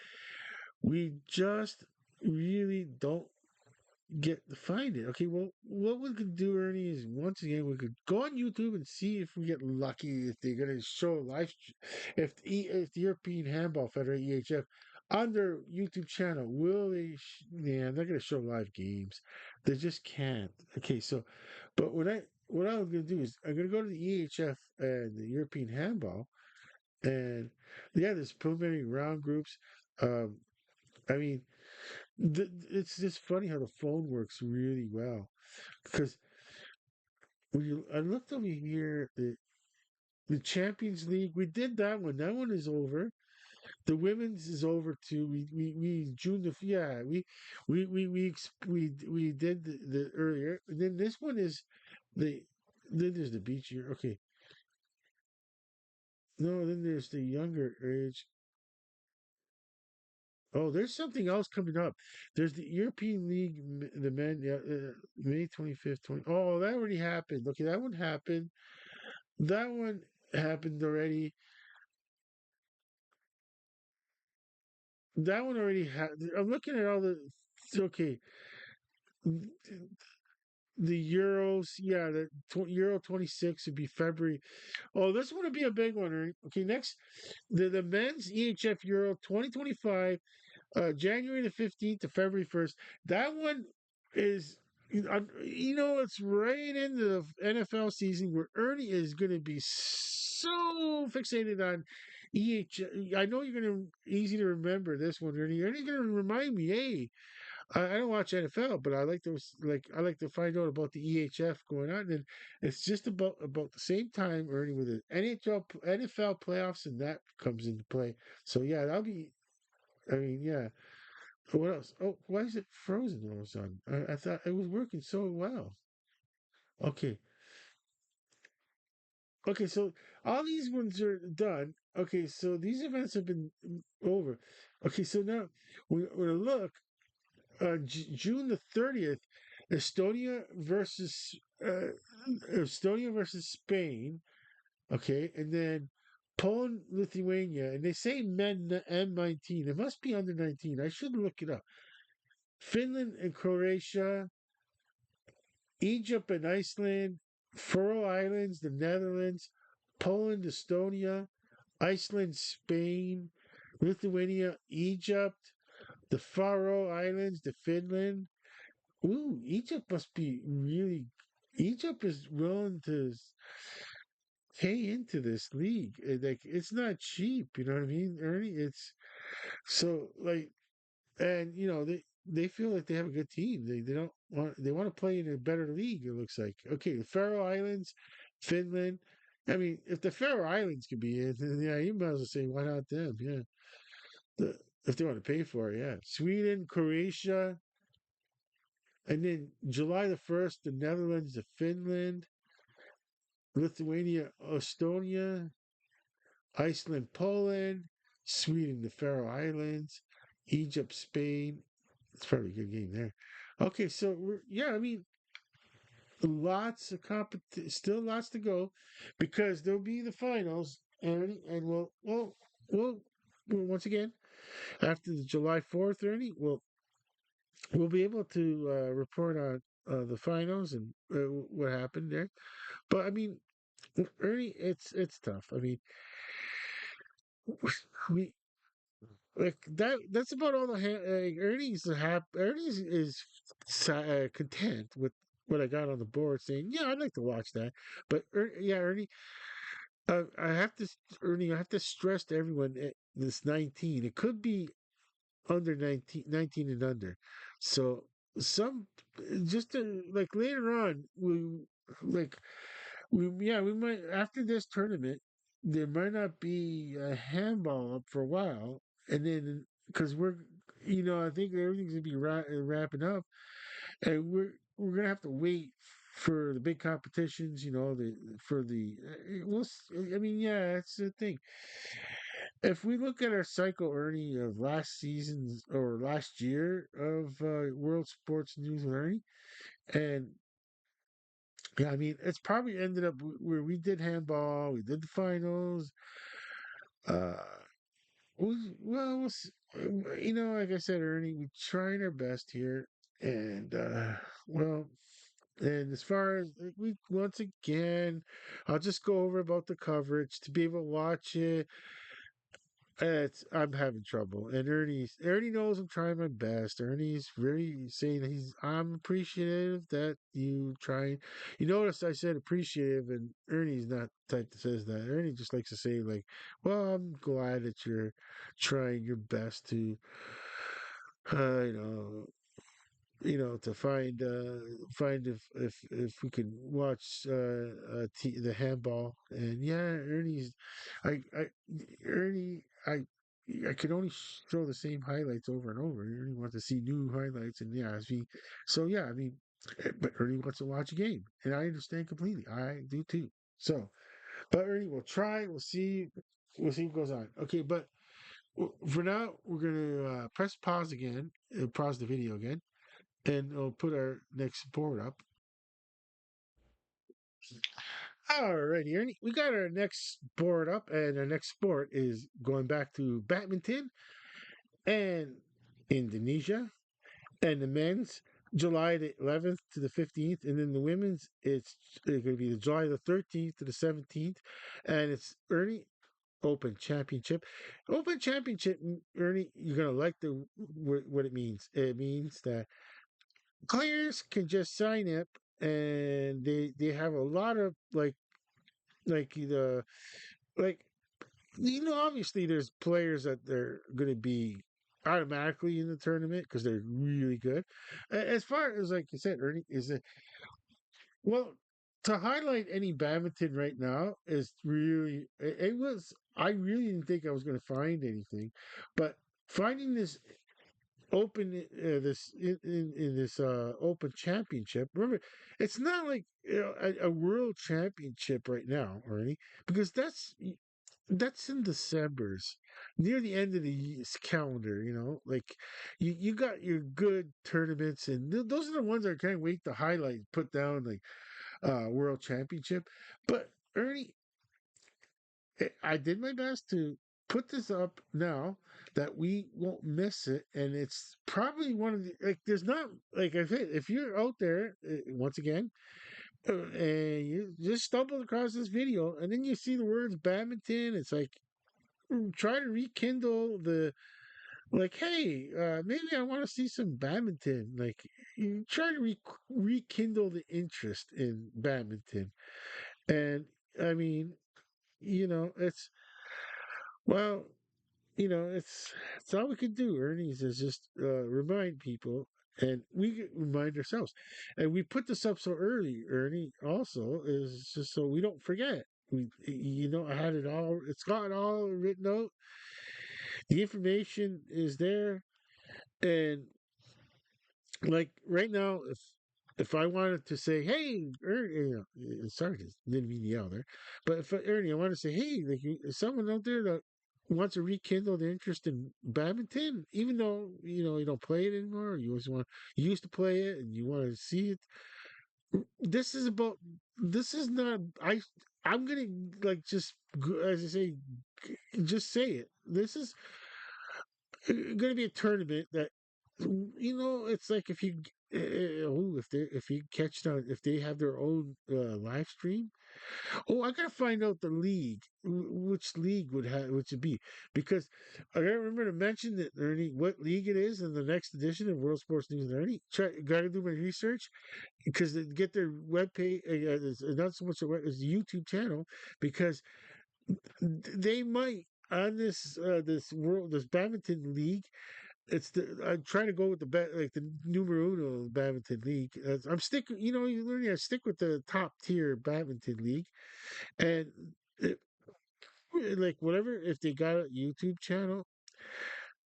we just really don't get to find it. Okay, well, what we could do, Ernie, is once again we could go on YouTube and see if we get lucky if they're going to show if the European Handball Federation (EHF) on their YouTube channel, will they? Yeah, they're gonna show live games. They just can't. Okay, so, but what I'm gonna do is I'm gonna go to the EHF and the European Handball, and yeah, there's preliminary round groups. Um, I mean, it's just funny how the phone works really well because I looked over here, the Champions League, we did that one. That one is over. The women's is over too. We June the yeah we did the earlier. And then this one is the then there's the beach year. Okay, no, then there's the younger age. Oh, there's something else coming up. There's the European League, the men, yeah, May 25th, 20. Oh, that already happened. Okay, that one happened. That one happened already. That one already had. I'm looking at all the. Okay, the Euros, yeah, the Euro 26 would be February. Oh, this one would be a big one. Right? Okay, next, the men's EHF Euro 2025, January the 15th to February 1st. That one is, it's right into the NFL season where Ernie is going to be so fixated on EH. I know you're going to easy to remember this one, Ernie. Ernie's going to remind me, hey, I don't watch NFL, but I like to find out about the EHF going on, and it's just about the same time, Ernie, with the NFL playoffs, and that comes into play. So yeah, that'll be. I mean, yeah. What else? Oh, why is it frozen all of a sudden? I thought it was working so well. Okay, okay. So all these ones are done. Okay, so these events have been over. Okay, so now we're gonna look. June the 30th, Estonia versus uh, Estonia versus Spain. Okay, and then Poland, Lithuania, and they say men M19. It must be under 19. I should look it up. Finland and Croatia, Egypt and Iceland, Faroe Islands, the Netherlands, Poland, Estonia, Iceland, Spain, Lithuania, Egypt, the Faroe Islands, the Finland. Ooh, Egypt must be really. Egypt is willing to pay into this league. Like it's not cheap. You know what I mean, Ernie? It's so like, and they feel like they have a good team. They don't want they want to play in a better league. It looks like okay. The Faroe Islands, Finland. I mean, if the Faroe Islands could be in, then yeah, you might as well say why not them? Yeah, the, if they want to pay for it, yeah. Sweden, Croatia, and then July the 1st, the Netherlands, the Finland, Lithuania, Estonia, Iceland, Poland, Sweden, the Faroe Islands, Egypt, Spain. It's probably a good game there. Okay, so yeah, I mean, lots of still lots to go, because there'll be the finals, and we'll once again after the July 4th, Ernie, we'll be able to report on the finals and what happened there. But I mean, Ernie, it's tough. I mean, we like that. That's about all the Ernie's is content with what I got on the board, saying, "Yeah, I'd like to watch that." But yeah, Ernie, I have to Ernie, I have to stress to everyone this 19. It could be under 19 and under. So some just to, like later on, like we might after this tournament there might not be a handball up for a while, and then because I think everything's gonna be wrapping up, and we're gonna have to wait for the big competitions, the for the I mean, yeah, that's the thing. If we look at our cycle, Ernie, of last season's or last year of World Sports News with Ernie, and yeah, I mean, it's probably ended up where we did handball, we did the finals. Uh, like I said, Ernie, we tried our best here, and well, and as far as we once again, I'll just go over about the coverage to be able to watch it. It's I'm having trouble, and Ernie knows I'm trying my best. Ernie's very saying that I'm appreciative that you try. You notice I said appreciative, and Ernie's not the type that says that. Ernie just likes to say like, "Well, I'm glad that you're trying your best to, uh, you know, to find if we can watch the handball." And yeah, I Ernie I could only show the same highlights over and over. Ernie wants to see new highlights, and yeah, so yeah, I mean, but Ernie wants to watch a game, and I understand completely. I do too. So, but Ernie, we'll try. We'll see what goes on. Okay, but for now, we're gonna press pause again, pause the video again, and we'll put our next board up. Alrighty, Ernie, we got our next board up, and our next sport is going back to badminton and Indonesia. And the men's July the 11th to the 15th, and then the women's it's going to be the July the 13th to the 17th, and it's Ernie Open Championship. Open Championship, Ernie, you're gonna like what it means. It means that players can just sign up, and they have a lot of the like obviously there's players that they're going to be automatically in the tournament because they're really good. As far as like you said, Ernie, is that well, to highlight any badminton right now is really it was I really didn't think I was going to find anything, but finding this open this in this open championship. Remember, it's not like a world championship right now, Ernie, because that's in December's near the end of the calendar. Like you got your good tournaments, and those are the ones I can't wait to highlight, put down like world championship. But Ernie, I did my best to put this up now that we won't miss it, and it's probably one of the like. There's not like I said, if you're out there once again, and you just stumbled across this video, and then you see the words badminton, it's like try to rekindle the like. Hey, maybe I want to see some badminton. Like you try to rekindle the interest in badminton, and I mean, it's well, it's all we can do, Ernie's, is just remind people, and we can remind ourselves. And we put this up so early, Ernie, also, is just so we don't forget. I had it all, it's got all written out. The information is there. And like right now, if I wanted to say, "Hey, Ernie," sorry, didn't mean to yell there, but if Ernie, I want to say, "Hey, like, is someone out there that wants to rekindle the interest in badminton, even though you don't play it anymore, or you used to play it and you want to see it." This is about. This is not. I'm gonna like just as I say, just say it. This is going to be a tournament that it's like if you if you catch it on if they have their own live stream. Oh, I gotta find out the league, which league which would be, because I gotta remember to mention that, Ernie, what league it is in the next edition of World Sports News and Ernie. Gotta do my research because they get their web page. It's not so much as a YouTube channel, because they might on this badminton league. I'm trying to go with like the numero uno badminton league. I'm stick, you learning. I stick with the top tier badminton league, and it, like whatever. If they got a YouTube channel,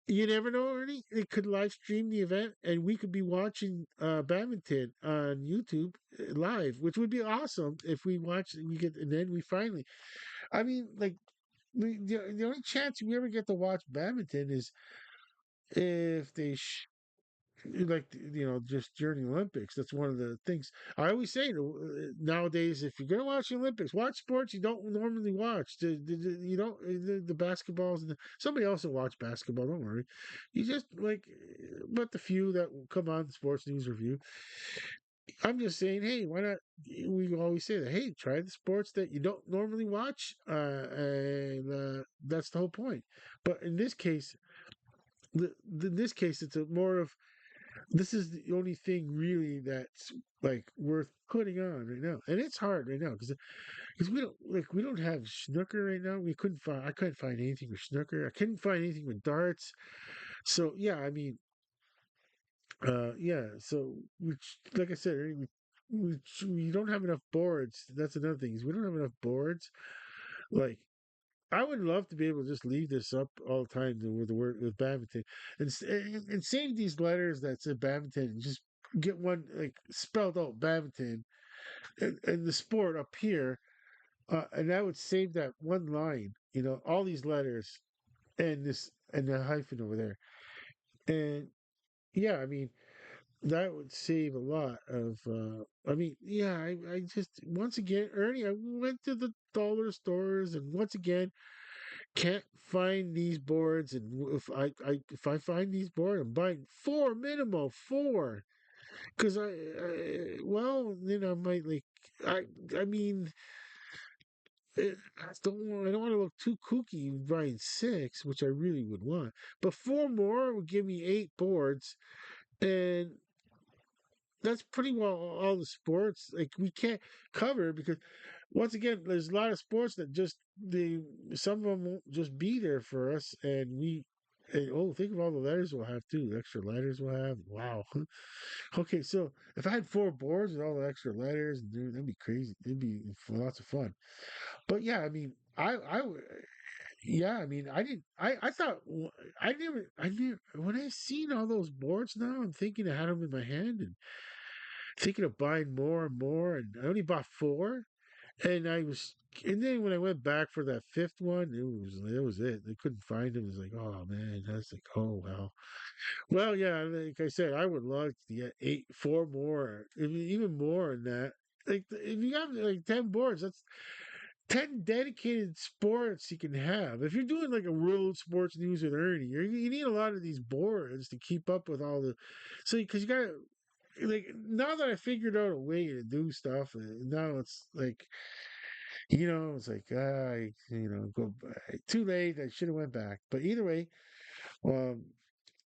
you never know, Ernie. They could live stream the event, and we could be watching badminton on YouTube live, which would be awesome if we watch. We get, and then we finally. I mean, like the only chance we ever get to watch badminton is if they like just during the Olympics. That's one of the things I always say nowadays. If you're gonna watch the Olympics, watch sports you don't normally watch. You don't the basketballs. Somebody else will watch basketball. Don't worry. You just like, but the few that will come on the Sports News Review. I'm just saying, hey, why not? We always say that, hey, try the sports that you don't normally watch, and that's the whole point. But in this case, in this case, it's a more of this is the only thing really that's like worth putting on right now, and it's hard right now because we don't have snooker right now. We couldn't find I couldn't find anything with snooker. I couldn't find anything with darts. So yeah, I mean, yeah. So which, like I said, we don't have enough boards. That's another thing is we don't have enough boards. Like I would love to be able to just leave this up all the time with the word with badminton and save these letters that said badminton and just get one like spelled out badminton and the sport up here, and I would save that one line, all these letters and this and the hyphen over there, and yeah, I mean that would save a lot of. I mean, yeah, I just once again, Ernie, I went to the dollar stores and once again can't find these boards, and if I find these boards, I'm buying four minimum four because well then I might like I I mean I don't want to look too kooky buying six, which I really would want, but four more would give me eight boards, and that's pretty well all the sports like we can't cover because once again there's a lot of sports that just they some of them won't just be there for us and oh think of all the letters we'll have too extra letters we'll have wow. Okay, so if I had four boards with all the extra letters dude, that'd be crazy, it'd be lots of fun. But yeah, I mean yeah, I mean I thought I never when I seen all those boards now I'm thinking I had them in my hand and thinking of buying more and more, and I only bought four. And and then when I went back for that fifth one, it was it. They couldn't find him. It was like, oh man, that's like, oh well, well yeah. Like I said, I would love to get four more, even more than that. Like if you have like 10 boards, that's 10 dedicated sports you can have. If you're doing like a world sports news with Ernie, you need a lot of these boards to keep up with all the. So because you got to like now that I figured out a way to do stuff, now it's like it's like go too late. I should have went back, but either way, um,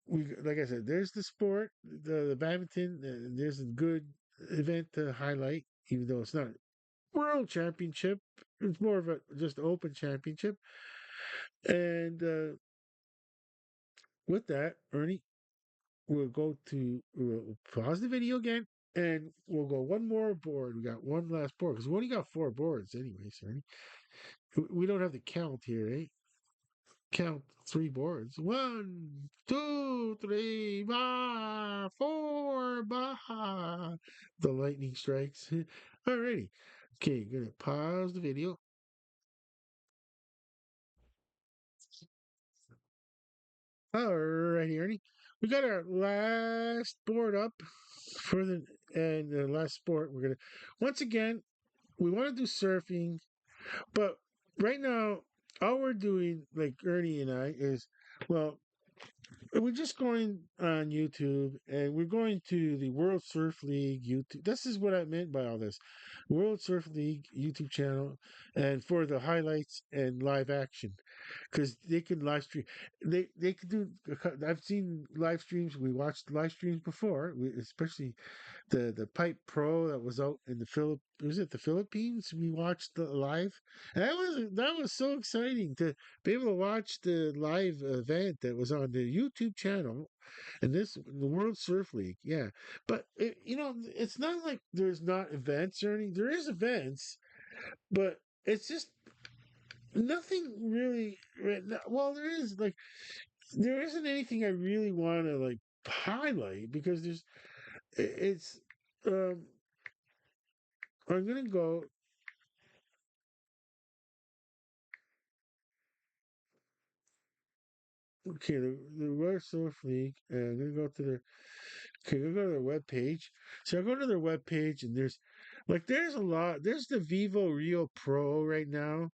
we like I said, there's the sport, the badminton. There's a good event to highlight, even though it's not world championship. It's more of a just open championship, and with that, Ernie, we'll pause the video again and we'll go one more board. We got one last board because we only got four boards anyway, Ernie. We don't have the count here, eh? Count three boards. One, two, three, bah, four, bah. The lightning strikes. Alrighty. Okay, gonna pause the video. Alrighty, Ernie. We got our last board up for the last sport. We're gonna once again we want to do surfing, but right now all we're doing, like Ernie and I, is well, we're just going on YouTube and we're going to the World Surf League YouTube. This is what I meant by all this. World Surf League YouTube channel and for the highlights and live action because they can live stream. They could do. I've seen live streams. We watched live streams before, especially the Pipe Pro that was out in the was it the Philippines? We watched the live, and that was so exciting to be able to watch the live event that was on the YouTube channel, and the World Surf League. Yeah, but it's not like there's not events or anything. There is events, but it's just nothing really. Well, there isn't anything I really want to like highlight because it's um I'm gonna go. Okay, the World Surf League, and I'm gonna go to their. Okay, I'm gonna go to their web page. So I go to their web page, and there's a lot. There's the Vivo Rio Pro right now.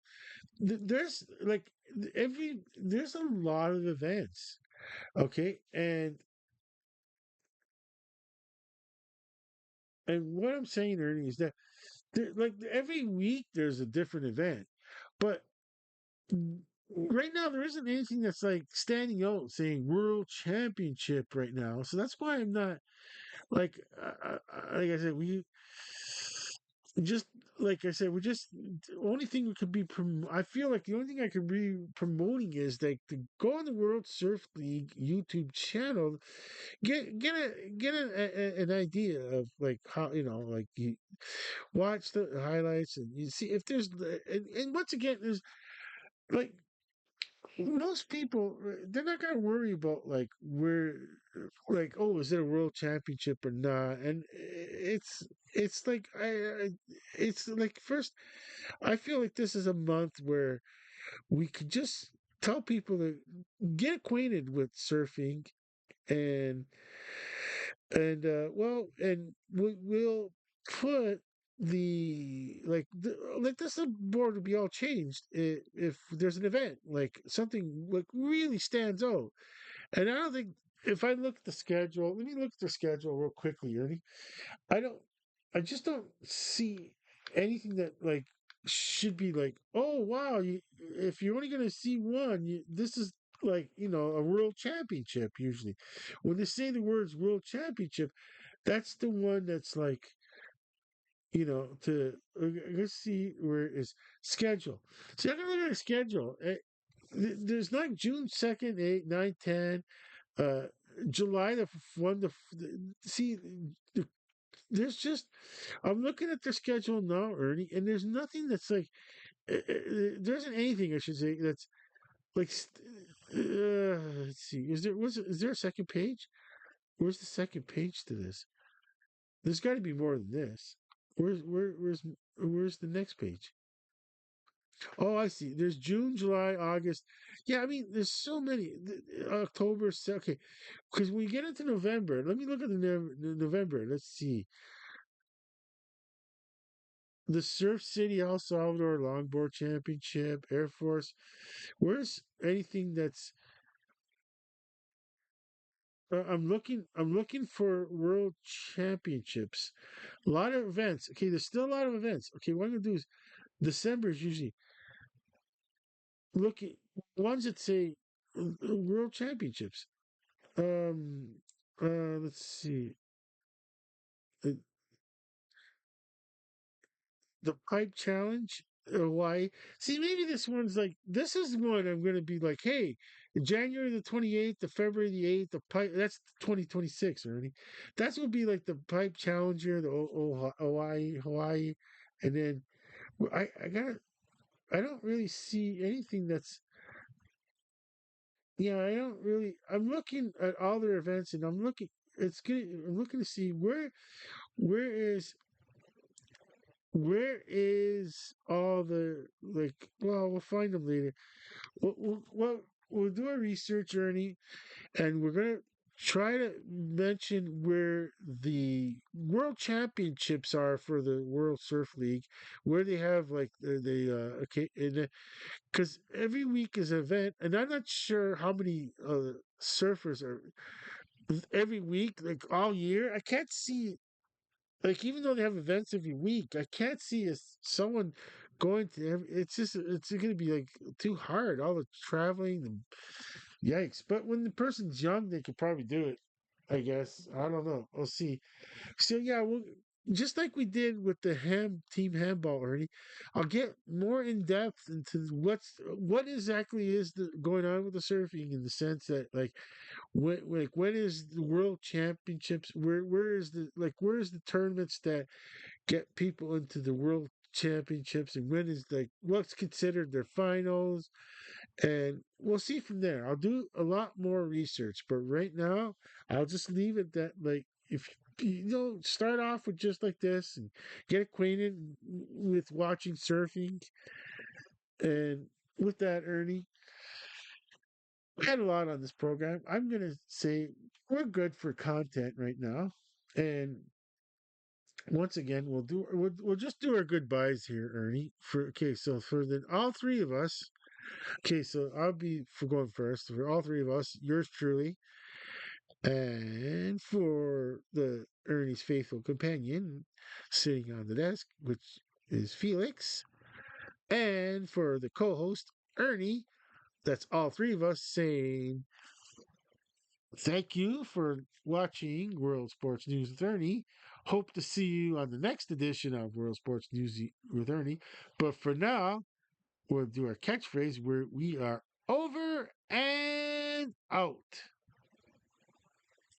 There's like there's a lot of events. Okay, And what I'm saying, Ernie, is that like every week there's a different event, but right now there isn't anything that's like standing out saying world championship right now. So that's why I'm not like like I said, we just like I said, we just the only thing we could be. I feel like the only thing I could be promoting is like to go on the World Surf League YouTube channel, an idea of like how like you watch the highlights and you see if there's and once again there's like most people they're not gonna worry about like where like oh is it a world championship or not and it's like it's like first I feel like this is a month where we could just tell people to get acquainted with surfing and we'll put like this board will be all changed if there's an event like something like really stands out. And I don't think if I look at the schedule, let me look at the schedule real quickly, Ernie. I don't, I just don't see anything that like should be like, oh wow, if you're only going to see one, this is like a world championship. Usually, when they say the words world championship, that's the one that's like to let's see where it is schedule. See, I can look at a schedule. There's like June 2nd, 8, 9, 10, uh, July the 1 see the, there's just I'm looking at the schedule now, Ernie, and there's nothing that's like there isn't anything I should say that's like let's see is there a second page? Where's the second page to this? There's got to be more than this. Where's the next page? Oh, I see. There's June, July, August. Yeah, I mean, there's so many. October, okay. Because when we get into November, let me look at the November. Let's see. The Surf City El Salvador Longboard Championship, Air Force. Where's anything that's? I'm looking for World Championships. A lot of events. Okay, there's still a lot of events. Okay, what I'm gonna do is December is usually look at ones that say World Championships. Um, let's see. Uh, the pipe challenge, Hawaii. See, maybe this one's like this is one I'm going to be like, hey, January the 28th, the February the 8th, the pipe. That's 2026, Ernie. That's will be like the pipe challenger, the Hawaii, and then I got I don't really see anything that's yeah. I don't really. I'm looking at all their events, and I'm looking. It's good. I'm looking to see where is all the like? Well, we'll find them later. We'll do a research journey, and we're gonna try to mention where the world championships are for the World Surf League, where they have like okay, because every week is an event, and I'm not sure how many surfers are every week, like all year. I can't see like even though they have events every week, I can't see someone going to it's just it's going to be like too hard. All the traveling, yikes! But when the person's young, they could probably do it. I guess I don't know. We'll see. So yeah, well, just like we did with the team handball, Ernie, I'll get more in depth into what exactly is going on with the surfing in the sense that when is the world championships? Where is the where is the tournaments that get people into the world championships, and when is like what's considered their finals? And we'll see from there. I'll do a lot more research, but right now I'll just leave it that like if start off with just like this and get acquainted with watching surfing. And with that, Ernie, we had a lot on this program. I'm gonna say we're good for content right now. And once again, we'll just do our goodbyes here, Ernie. For okay, so for the all three of us. Okay, so I'll be for going first. For all three of us, yours truly, and for the Ernie Ernie's faithful companion, sitting on the desk, which is Felix. And for the co host, Ernie, that's all three of us saying thank you for watching World Sports News with Ernie. Hope to see you on the next edition of World Sports News with Ernie. But for now, we'll do our catchphrase where we are over and out.